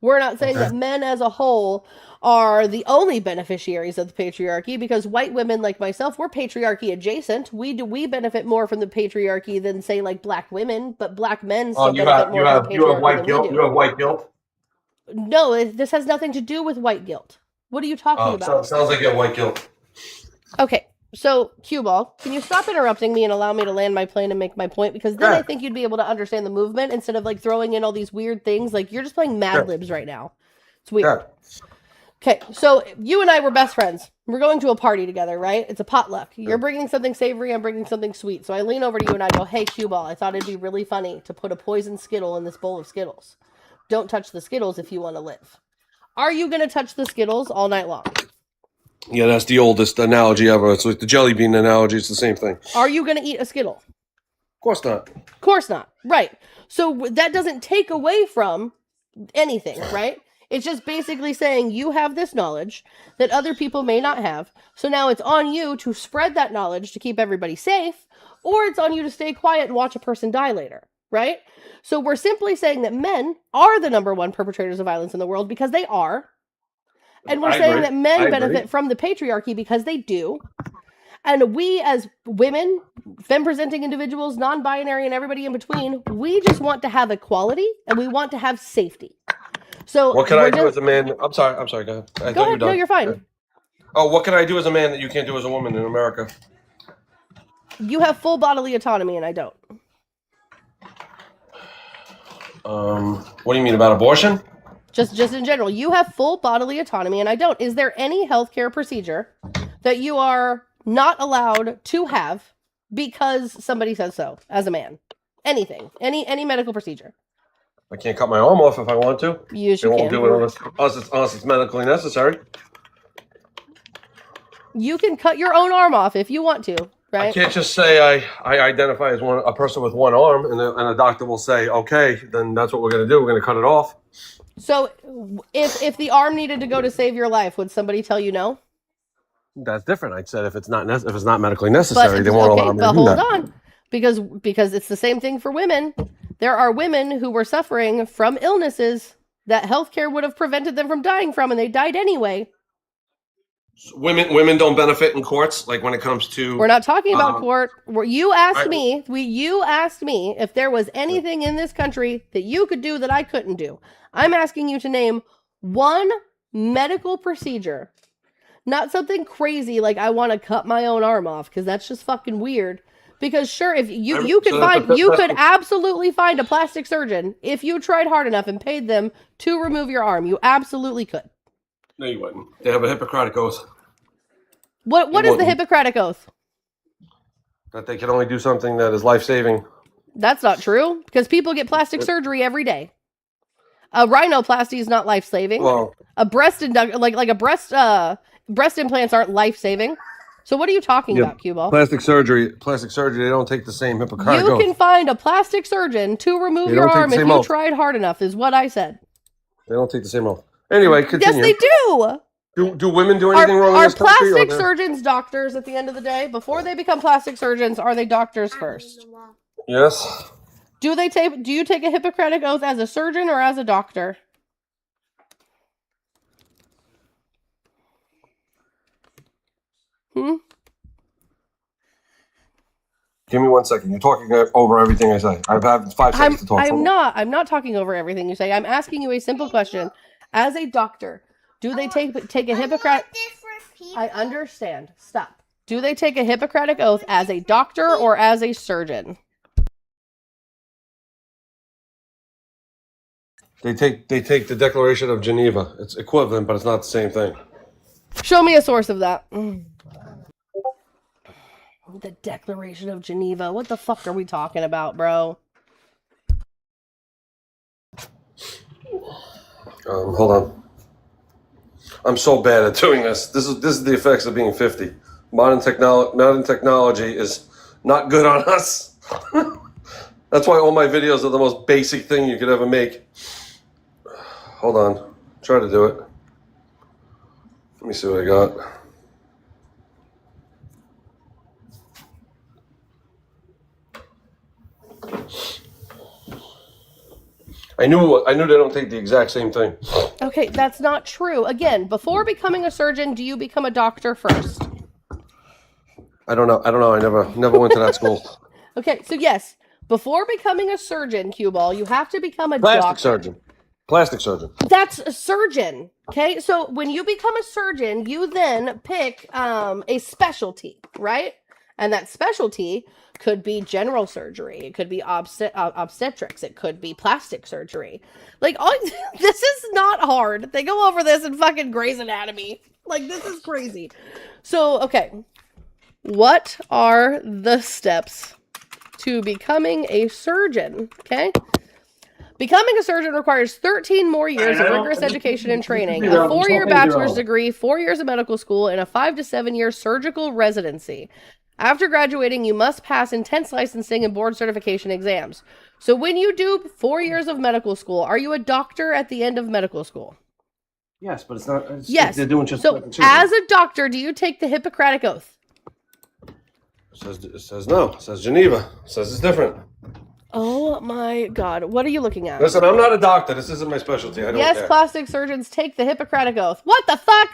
We're not saying that men as a whole are the only beneficiaries of the patriarchy, because white women like myself, we're patriarchy adjacent. We benefit more from the patriarchy than, say, like black women, but black men still benefit more from the patriarchy. You have white guilt. You have white guilt. No, this has nothing to do with white guilt. What are you talking about? Sounds like you have white guilt. Okay, so cue ball, can you stop interrupting me and allow me to land my plane and make my point? Because then I think you'd be able to understand the movement instead of like throwing in all these weird things. Like, you're just playing Mad Libs right now. It's weird. Okay, so you and I were best friends. We're going to a party together, right? It's a potluck. You're bringing something savory, I'm bringing something sweet. So I lean over to you and I go, hey, cue ball, I thought it'd be really funny to put a poison Skittle in this bowl of Skittles. Don't touch the Skittles if you want to live. Are you going to touch the Skittles all night long? Yeah, that's the oldest analogy ever. It's like the jelly bean analogy. It's the same thing. Are you going to eat a Skittle? Of course not. Of course not. Right. So that doesn't take away from anything, right? It's just basically saying you have this knowledge that other people may not have. So now it's on you to spread that knowledge to keep everybody safe, or it's on you to stay quiet and watch a person die later, right? So we're simply saying that men are the number one perpetrators of violence in the world because they are. And we're saying that men benefit from the patriarchy because they do. And we as women, femme-presenting individuals, non-binary, and everybody in between, we just want to have equality and we want to have safety. So what can I do as a man? I'm sorry. Go ahead. Go ahead. No, you're fine. Okay. Oh, what can I do as a man that you can't do as a woman in America? You have full bodily autonomy, and I don't. What do you mean about abortion? Just in general, you have full bodily autonomy, and I don't. Is there any healthcare procedure that you are not allowed to have because somebody says so as a man? Anything, any medical procedure? I can't cut my arm off if I want to. Yes, you won't can. do it unless it's medically necessary. You can cut your own arm off if you want to, right? I can't just say I identify as a person with one arm, and a doctor will say, okay, then that's what we're going to do. We're going to cut it off. So if the arm needed to go to save your life, would somebody tell you no? That's different. I said if it's not medically necessary, they won't allow me to do hold that. on, because it's the same thing for women. There are women who were suffering from illnesses that healthcare would have prevented them from dying from, and they died anyway. Women don't benefit in courts, like when it comes to. We're not talking about court. You asked me if there was anything in this country that you could do that I couldn't do. I'm asking you to name one medical procedure, not something crazy like I want to cut my own arm off, because that's just fucking weird. Because sure, if you could absolutely find a plastic surgeon if you tried hard enough and paid them to remove your arm. You absolutely could. No, you wouldn't. They have a Hippocratic oath. What is the Hippocratic oath? That they can only do something that is life-saving. That's not true, because people get plastic surgery every day. A rhinoplasty is not life-saving. Well, a breast breast implants aren't life-saving. So what are you talking about, Q-Ball? Plastic surgery, they don't take the same Hippocratic oath. You can find a plastic surgeon to remove your arm if you tried hard enough, is what I said. They don't take the same oath. Anyway, continue. Yes, they do. Do women do anything wrong in this country? Are plastic surgeons doctors at the end of the day? Before they become plastic surgeons, are they doctors first? Yes. Do you take a Hippocratic oath as a surgeon or as a doctor? Give me 1 second. You're talking over everything I say. I've had 5 seconds to talk. I'm not talking over everything you say. I'm asking you a simple question. As a doctor, do they take a Hippocratic? I understand. Stop. Do they take a Hippocratic oath as a doctor or as a surgeon? They take the Declaration of Geneva. It's equivalent, but it's not the same thing. Show me a source of that. The Declaration of Geneva. What the fuck are we talking about, bro? Hold on. I'm so bad at doing this. This is the effects of being 50. Modern technology is not good on us. That's why all my videos are the most basic thing you could ever make. Hold on. Try to do it. Let me see what I got. I knew they don't take the exact same thing. Okay, that's not true. Again, before becoming a surgeon, do you become a doctor first? I don't know. I never went to that school. Okay, so yes, before becoming a surgeon, Q-Ball, you have to become a Plastic surgeon. That's a surgeon. Okay, so when you become a surgeon, you then pick a specialty, right? And that specialty could be general surgery. It could be obstetrics. It could be plastic surgery. Like, this is not hard. They go over this in fucking Grey's Anatomy. Like, this is crazy. So, okay. What are the steps to becoming a surgeon? Okay. Becoming a surgeon requires 13 more years of rigorous education and training, a 4-year bachelor's degree, 4 years of medical school, and a 5 to 7 year surgical residency. After graduating, you must pass intense licensing and board certification exams. So when you do 4 years of medical school, are you a doctor at the end of medical school? Yes, but it's not. Yes. They're doing just so as a doctor, do you take the Hippocratic Oath? It says no. It says Geneva. It says it's different. Oh my God. What are you looking at? Listen, I'm not a doctor. This isn't my specialty. I don't care. Plastic surgeons take the Hippocratic Oath. What the fuck?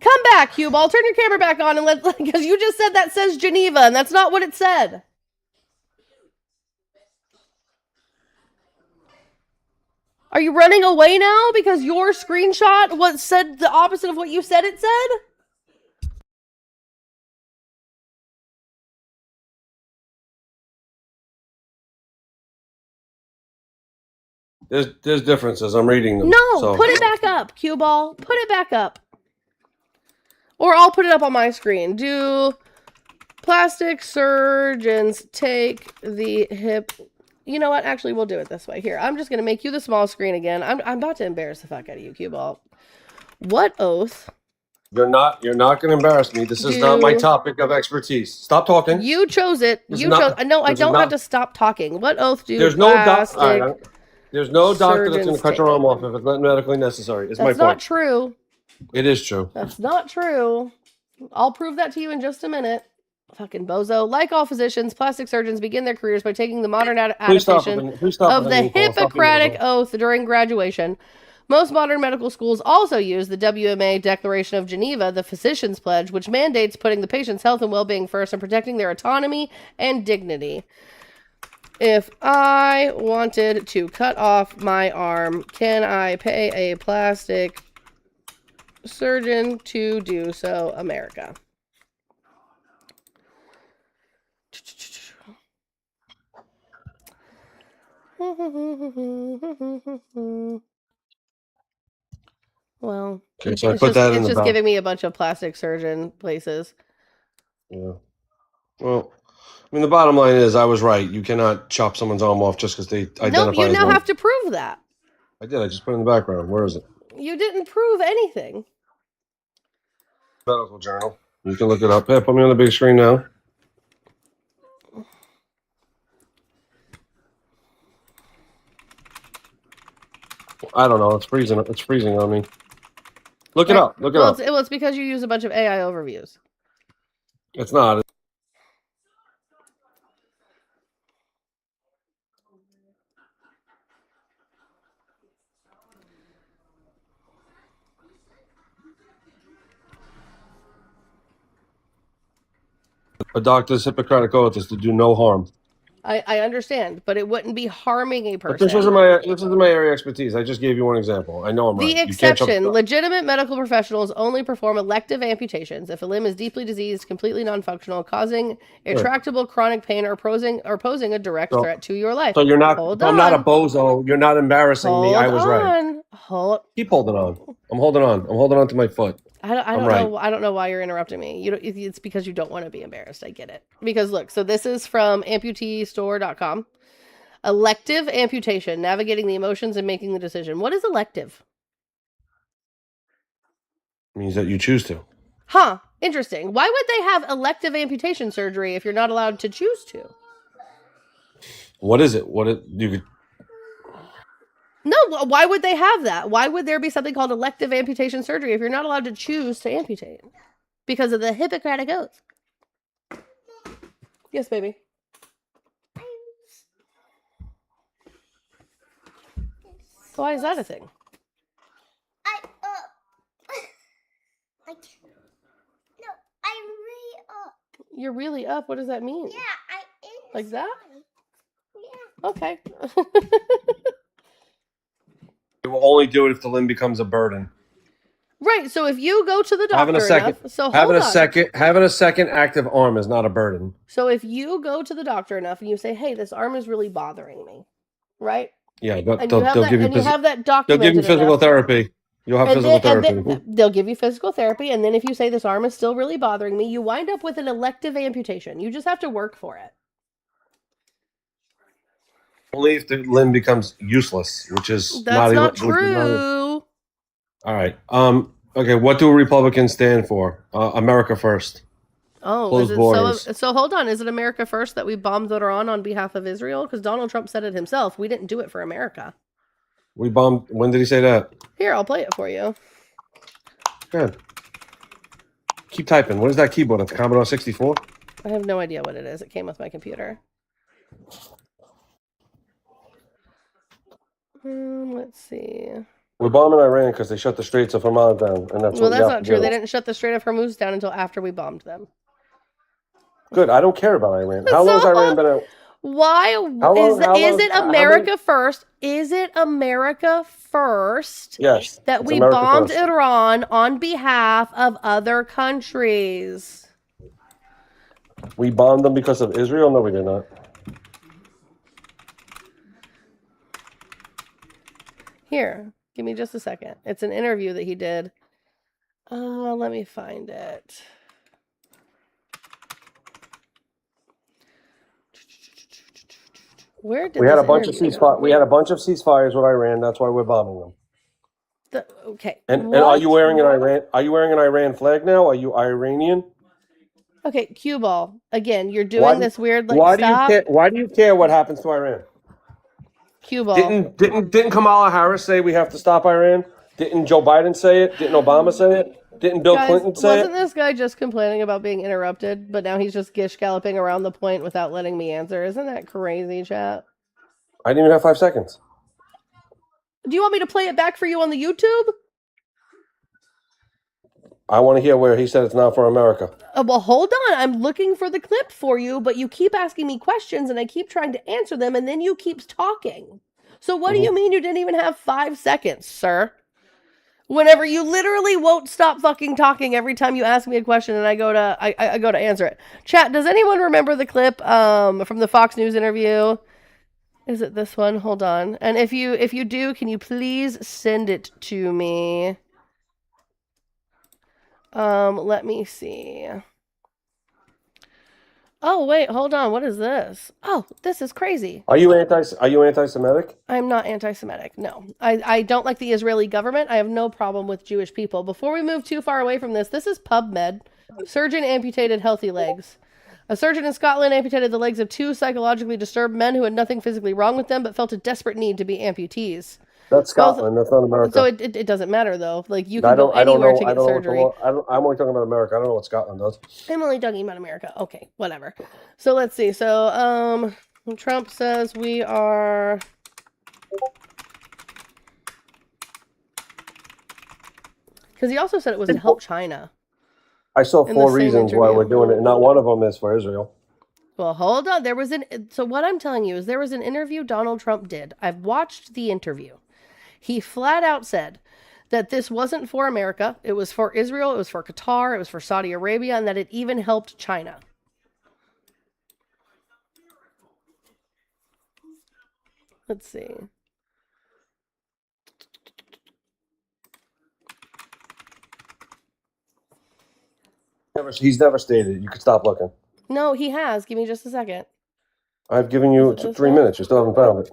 Come back, Cue Ball. Turn your camera back on and because you just said that says Geneva, and that's not what it said. Are you running away now because your screenshot said the opposite of what you said it said? There's differences. I'm reading them. No, put it back up, Cue Ball. Put it back up. Or I'll put it up on my screen. Do plastic surgeons take the hip... You know what? Actually, we'll do it this way. Here, I'm just going to make you the small screen again. I'm about to embarrass the fuck out of you, Cue Ball. What oath You're not going to embarrass me. This is not my topic of expertise. Stop talking. You chose it. You chose. No, I don't have to stop talking. What oath do there's plastic there's no doctor that's going surgeons to cut take? your arm off if it's not medically necessary. It's my That's point. not true. It is true. That's not true. I'll prove that to you in just a minute. Fucking bozo. Like all physicians, plastic surgeons begin their careers by taking the modern adaptation of the Hippocratic Oath during graduation. Most modern medical schools also use the WMA Declaration of Geneva, the Physician's Pledge, which mandates putting the patient's health and well-being first and protecting their autonomy and dignity. If I wanted to cut off my arm, can I pay a plastic surgeon to do so? America. Well, okay, so I put that in it's the just giving me a bunch of plastic surgeon places. Yeah. Well, I mean, the bottom line is I was right. You cannot chop someone's arm off just because they identify. No, you now have to prove that. I did. I just put it in the background. Where is it? You didn't prove anything. Medical journal. You can look it up. Yeah, put me on the big screen now. I don't know. It's freezing. It's freezing on me. Look it up. Look it up. It's because you use a bunch of AI overviews. It's not. A doctor's Hippocratic oath is to do no harm. I understand, but it wouldn't be harming a person. But this isn't my area of expertise. I just gave you one example. I know I'm right. The exception: legitimate medical professionals only perform elective amputations if a limb is deeply diseased, completely non-functional, causing intractable chronic pain, or posing a direct threat to your life. So you're not. I'm not a bozo. You're not embarrassing me. I was right. Keep holding on. I'm holding on. I'm holding on to my foot. I don't know why you're interrupting me. It's because you don't want to be embarrassed. I get it. Because look, so this is from amputeestore.com. Elective amputation, navigating the emotions and making the decision. What is elective? It means that you choose to. Huh. Interesting. Why would they have elective amputation surgery if you're not allowed to choose to? What is it? No, why would they have that? Why would there be something called elective amputation surgery if you're not allowed to choose to amputate? Because of the Hippocratic Oath. Yes, baby. So why is that a thing? I'm really up. You're really up? What does that mean? Yeah, like that? Yeah. Okay. They will only do it if the limb becomes a burden. Right. So if you go to the doctor Having a second active arm is not a burden. So if you go to the doctor enough and you say, "Hey, this arm is really bothering me," right? Yeah, but and they'll give you that documented. They'll give you physical therapy. You'll have physical therapy. They'll give you physical therapy, and then if you say this arm is still really bothering me, you wind up with an elective amputation. You just have to work for it. Only if the limb becomes useless, which is not true. All right. Okay. What do Republicans stand for? America first. Oh, closed borders. So hold on. Is it America first that we bombed Iran on behalf of Israel? Because Donald Trump said it himself. We didn't do it for America. We bombed. When did he say that? Here, I'll play it for you. Good. Keep typing. What is that keyboard? It's Commodore 64? I have no idea what it is. It came with my computer. Let's see. We're bombing Iran because they shut the Straits of Hormuz down, and that's not true. They didn't shut the Strait of Hormuz down until after we bombed them. Good. I don't care about Iran. How long has Iran been out? Why is it America first? Is it America first? Yes. That we bombed Iran on behalf of other countries. We bombed them because of Israel? No, we did not. Here, give me just a second. It's an interview that he did. Let me find it. Where did we had a bunch of ceasefires? We had a bunch of ceasefires with Iran. That's why we're bombing them. Okay. And are you wearing an Iran? Are you wearing an Iran flag now? Are you Iranian? Okay, cue ball. Again, you're doing this weird like why stop. do you care? Why do you care what happens to Iran? Cue ball. Didn't Kamala Harris say we have to stop Iran? Didn't Joe Biden say it? Didn't Obama say it? Didn't Bill Clinton say Wasn't it? this guy just complaining about being interrupted, but now he's just gish galloping around the point without letting me answer? Isn't that crazy, chat? I didn't even have 5 seconds. Do you want me to play it back for you on the YouTube? I want to hear where he said it's not for America. Well, hold on. I'm looking for the clip for you, but you keep asking me questions and I keep trying to answer them, and then you keep talking. So what do you mean you didn't even have 5 seconds, sir? Whenever you literally won't stop fucking talking every time you ask me a question and I go to answer it. Chat, does anyone remember the clip from the Fox News interview? Is it this one? Hold on. And if you do, can you please send it to me? Let me see. Oh, wait, hold on. What is this? Oh, this is crazy. Are you anti-Semitic? I'm not anti-Semitic. No. I don't like the Israeli government. I have no problem with Jewish people. Before we move too far away from this is PubMed. Surgeon amputated healthy legs. A surgeon in Scotland amputated the legs of 2 psychologically disturbed men who had nothing physically wrong with them but felt a desperate need to be amputees. That's Scotland. That's not America. So it doesn't matter though. Like you can go anywhere to get surgery. I'm only talking about America. I don't know what Scotland does. I'm only talking about America. Okay, whatever. So let's see. So Trump says we are because he also said it was to help China. I saw 4 reasons why we're doing it, and not one of them is for Israel. Well, hold on. So what I'm telling you is there was an interview Donald Trump did. I've watched the interview. He flat out said that this wasn't for America. It was for Israel. It was for Qatar. It was for Saudi Arabia, and that it even helped China. Let's see. He's never stated. You could stop looking. No, he has. Give me just a second. I've given you 3 minutes. You still haven't found it.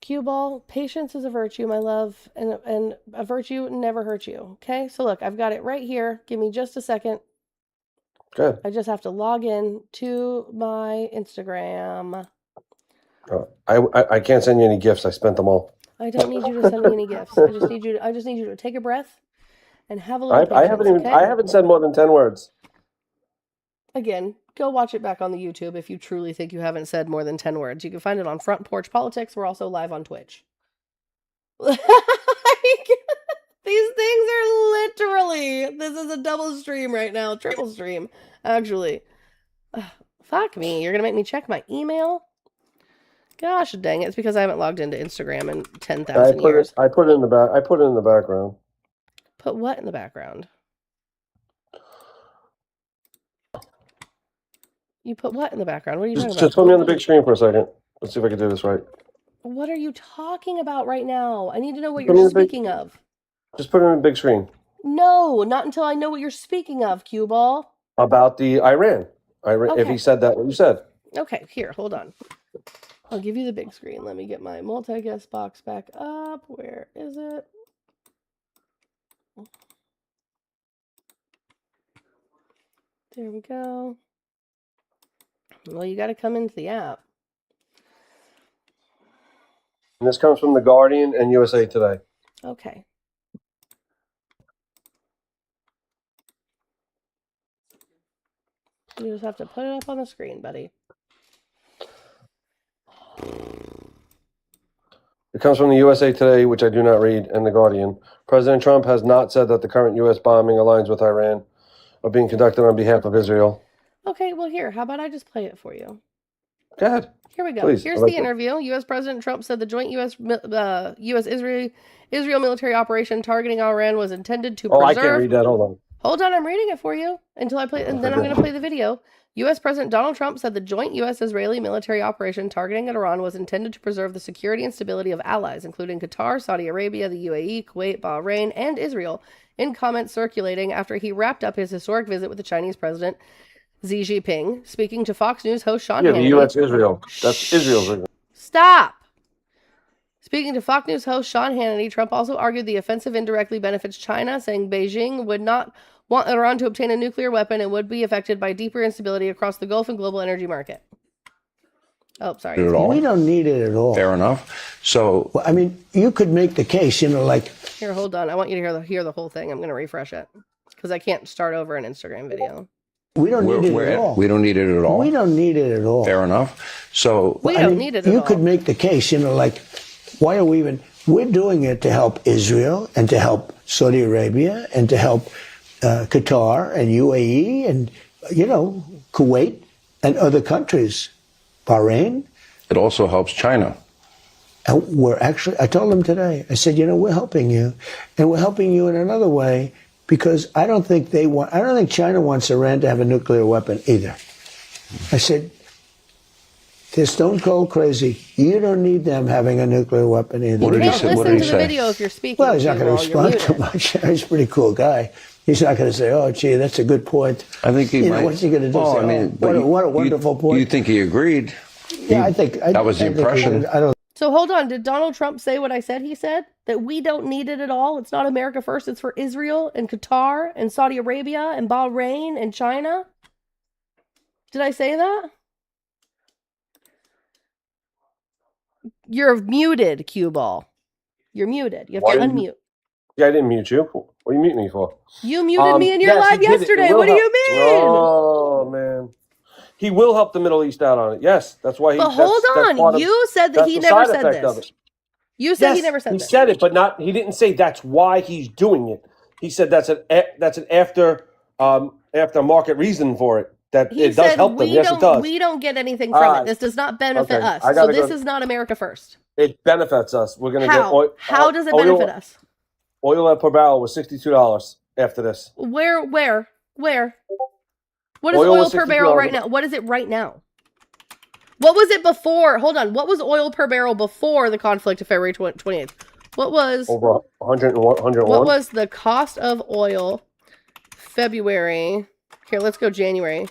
Cue ball, patience is a virtue, my love, and a virtue never hurts you. Okay, so look, I've got it right here. Give me just a second. Good. I just have to log in to my Instagram. I can't send you any gifts. I spent them all. I don't need you to send me any gifts. I just need you to take a breath and have a little patience. I haven't said more than 10 words. Again, go watch it back on the YouTube if you truly think you haven't said more than 10 words. You can find it on Front Porch Politics. We're also live on Twitch. These things are literally, this is a double stream right now, triple stream, actually. Fuck me, you're gonna make me check my email? Gosh dang it, it's because I haven't logged into Instagram in 10,000 years. I put it in the background. Put what in the background? You put what in the background? What are you talking about? Just put me on the big screen for a second. Let's see if I can do this right. What are you talking about right now? I need to know what you're speaking of. Just put it on the big screen. No, not until I know what you're speaking of, cue ball. About the Iran. Okay. If he said that, what you said. Okay, here, hold on. I'll give you the big screen. Let me get my multi-guest box back up. Where is it? There we go. Well, you got to come into the app. And this comes from The Guardian and USA Today. Okay. You just have to put it up on the screen, buddy. It comes from the USA Today, which I do not read, and The Guardian. President Trump has not said that the current U.S. bombing aligns with Iran or being conducted on behalf of Israel. Okay, well, here, how about I just play it for you? Go ahead. Here we go. Please, Here's the interview. U.S. President Trump said the joint U.S.-Israel military operation targeting Iran was intended to preserve... I can't read that. Hold on. Hold on, I'm reading it for you until I play, and then I'm going to play the video. U.S. President Donald Trump said the joint U.S.-Israeli military operation targeting Iran was intended to preserve the security and stability of allies, including Qatar, Saudi Arabia, the UAE, Kuwait, Bahrain, and Israel, in comments circulating after he wrapped up his historic visit with the Chinese President Xi Jinping. Speaking to Fox News host Sean Hannity. The U.S. Israel. That's Israel's. Stop! Speaking to Fox News host Sean Hannity, Trump also argued the offensive indirectly benefits China, saying Beijing would not want Iran to obtain a nuclear weapon and would be affected by deeper instability across the Gulf and global energy market. Oh, sorry. We don't need it at all. Fair enough. So, well, I mean, you could make the case, like... Here, hold on. I want you to hear the whole thing. I'm going to refresh it because I can't start over an Instagram video. We don't need it at all. We don't need it at all. We don't need it at all. Fair enough. So, we don't need it at all. You could make the case, why are we even... We're doing it to help Israel and to help Saudi Arabia and to help Qatar and UAE and, Kuwait and other countries. Bahrain. It also helps China. And I told them today, I said, we're helping you. And we're helping you in another way because I don't think China wants Iran to have a nuclear weapon either. I said, they're stone cold crazy. You don't need them having a nuclear weapon either. You can't listen to the video if you're speaking. Well, he's not going to respond too much. He's a pretty cool guy. He's not going to say, "Oh, gee, that's a good point." I think he might. What's he going to do? What a wonderful point. You think he agreed? Yeah, I think that was the impression. So hold on. Did Donald Trump say what I said he said? That we don't need it at all? It's not America first. It's for Israel and Qatar and Saudi Arabia and Bahrain and China? Did I say that? You're muted, cue ball. You're muted. You have to unmute. Yeah, I didn't mute you. What are you muting me for? You muted me in your live yesterday. What do you mean? Oh, man. He will help the Middle East out on it. Yes, that's why he... But hold on. You said that he never said this. You said he never said this. He said it, but he didn't say that's why he's doing it. He said that's an after market reason for it. That it does help them. Yes, it does. We don't get anything from it. This does not benefit us. So this is not America first. It benefits us. We're going to get oil. How does it benefit us? Oil per barrel was $62 after this. Where? What is oil per barrel right now? What is it right now? What was it before? Hold on. What was oil per barrel before the conflict of February 28th? What was... Over 101. What was the cost of oil February... Here, let's go January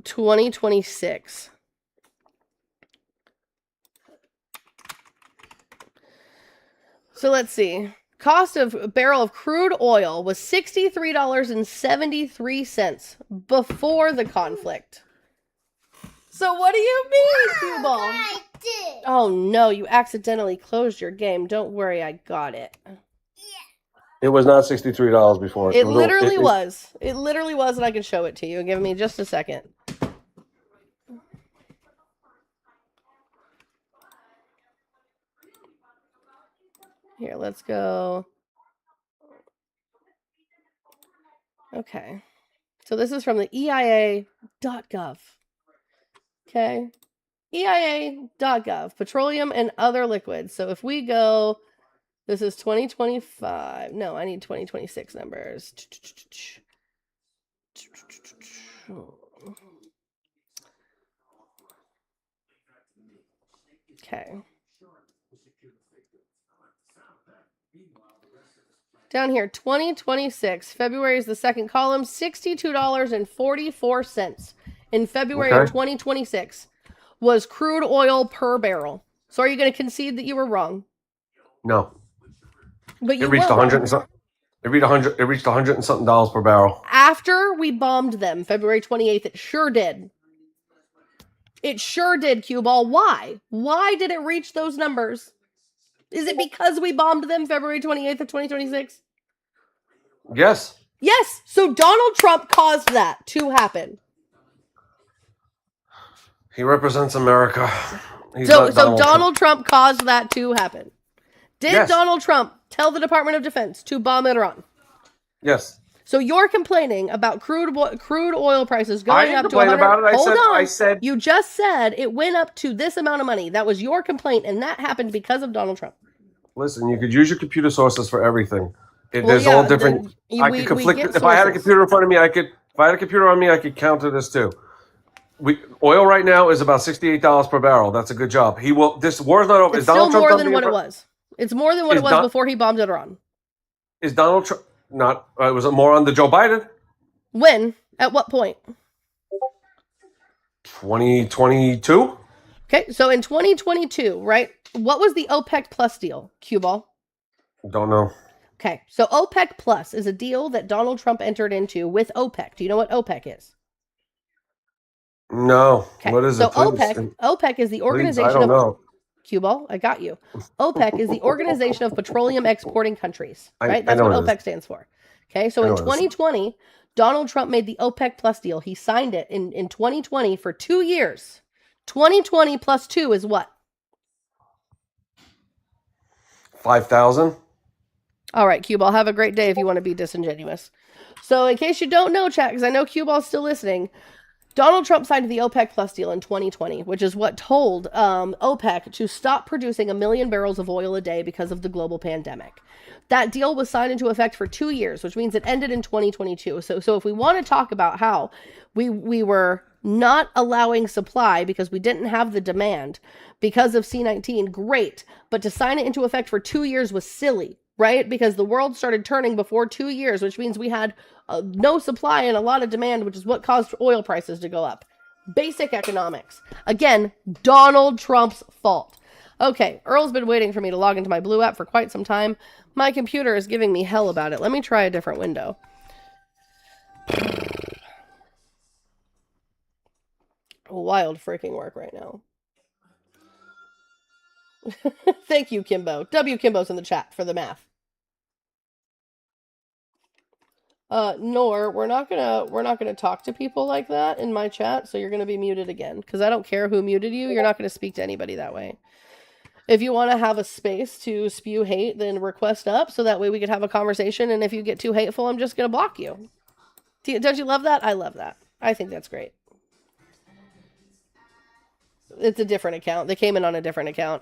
2026. So let's see. Cost of a barrel of crude oil was $63.73 before the conflict. So what do you mean, cue ball? I did. Oh no, you accidentally closed your game. Don't worry, I got it. It was not $63 before. It literally was. It literally was, and I can show it to you. Give me just a second. Here, let's go. Okay. So this is from the EIA.gov. Okay. EIA.gov. Petroleum and other liquids. So if we go... This is 2025. No, I need 2026 numbers. Okay. Down here, 2026. February is the second column. $62.44 in February of 2026 was crude oil per barrel. So are you going to concede that you were wrong? No. But you it reached 100 and something. It reached 100 and something dollars per barrel. After we bombed them, February 28th, it sure did. It sure did, cue ball. Why? Why did it reach those numbers? Is it because we bombed them February 28th of 2026? Yes. Yes. So Donald Trump caused that to happen. He represents America. So Donald Trump caused that to happen. Did Donald Trump tell the Department of Defense to bomb Iran? Yes. So you're complaining about crude oil prices going up to 100. About it. I said you just said it went up to this amount of money. That was your complaint, and that happened because of Donald Trump. Listen, you could use your computer sources for everything. There's all different. I could conflict. If I had a computer in front of me, I could. If I had a computer on me, I could counter this too. Oil right now is about $68 per barrel. That's a good job. He will. This war's not over. It's still more than what it was. It's more than what it was before he bombed Iran. Is Donald Trump not? Was it more under Joe Biden? When? At what point? 2022. Okay, so in 2022, right? What was the OPEC Plus deal, Cue Ball? Don't know. Okay, so OPEC Plus is a deal that Donald Trump entered into with OPEC. Do you know what OPEC is? No. Okay. What is so it? Please, OPEC is the organization I don't of know. Cue Ball, I got you. OPEC is the Organization of Petroleum Exporting Countries, right? I That's know what what it OPEC stands for. Okay, so I in know what it is. 2020, Donald Trump made the OPEC Plus deal. He signed it in 2020 for 2 years. 2020 plus 2 is what? 5,000. All right, Cue Ball, have a great day if you want to be disingenuous. So in case you don't know, chat, because I know Cue Ball's still listening, Donald Trump signed the OPEC Plus deal in 2020, which is what told OPEC to stop producing 1 million barrels of oil a day because of the global pandemic. That deal was signed into effect for 2 years, which means it ended in 2022. So if we want to talk about how we were not allowing supply because we didn't have the demand because of C-19, great. But to sign it into effect for 2 years was silly, right? Because the world started turning before 2 years, which means we had no supply and a lot of demand, which is what caused oil prices to go up. Basic economics. Again, Donald Trump's fault. Okay, Earl's been waiting for me to log into my Blue app for quite some time. My computer is giving me hell about it. Let me try a different window. Wild freaking work right now. Thank you, Kimbo. W. Kimbo's in the chat for the math. Nor we're not gonna talk to people like that in my chat, so you're gonna be muted again. Because I don't care who muted you, you're not gonna speak to anybody that way. If you want to have a space to spew hate, then request up so that way we could have a conversation, and if you get too hateful, I'm just gonna block you. Don't you love that? I love that. I think that's great. It's a different account. They came in on a different account.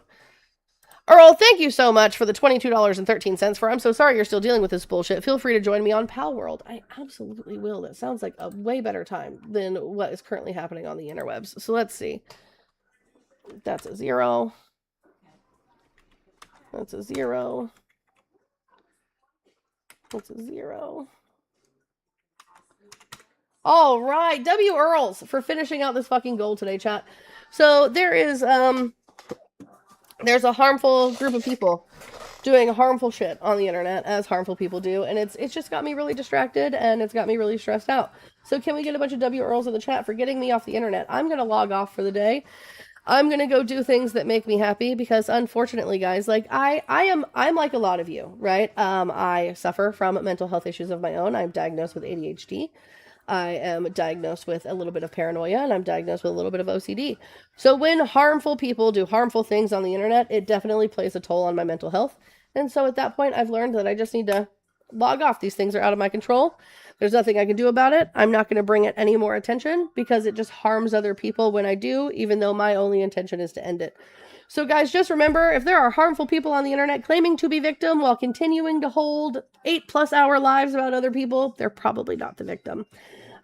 Earl, thank you so much for the $22.13 for I'm so sorry you're still dealing with this bullshit. Feel free to join me on Pal World. I absolutely will. That sounds like a way better time than what is currently happening on the interwebs. So let's see. That's a 0. That's a 0. That's a 0. All right. W. Earls for finishing out this fucking goal today, chat. So there is, there's a harmful group of people doing harmful shit on the internet, as harmful people do, and it's just got me really distracted, and it's got me really stressed out. So can we get a bunch of W. Earls in the chat for getting me off the internet? I'm going to log off for the day. I'm going to go do things that make me happy, because unfortunately, guys, like, I'm like a lot of you, right? I suffer from mental health issues of my own. I'm diagnosed with ADHD. I am diagnosed with a little bit of paranoia, and I'm diagnosed with a little bit of OCD. So when harmful people do harmful things on the internet, it definitely plays a toll on my mental health. And so at that point, I've learned that I just need to log off. These things are out of my control. There's nothing I can do about it. I'm not going to bring it any more attention, because it just harms other people when I do, even though my only intention is to end it. So guys, just remember, if there are harmful people on the internet claiming to be victim while continuing to hold 8+ hour lives about other people, they're probably not the victim.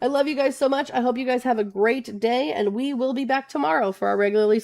I love you guys so much. I hope you guys have a great day, and we will be back tomorrow for our regularly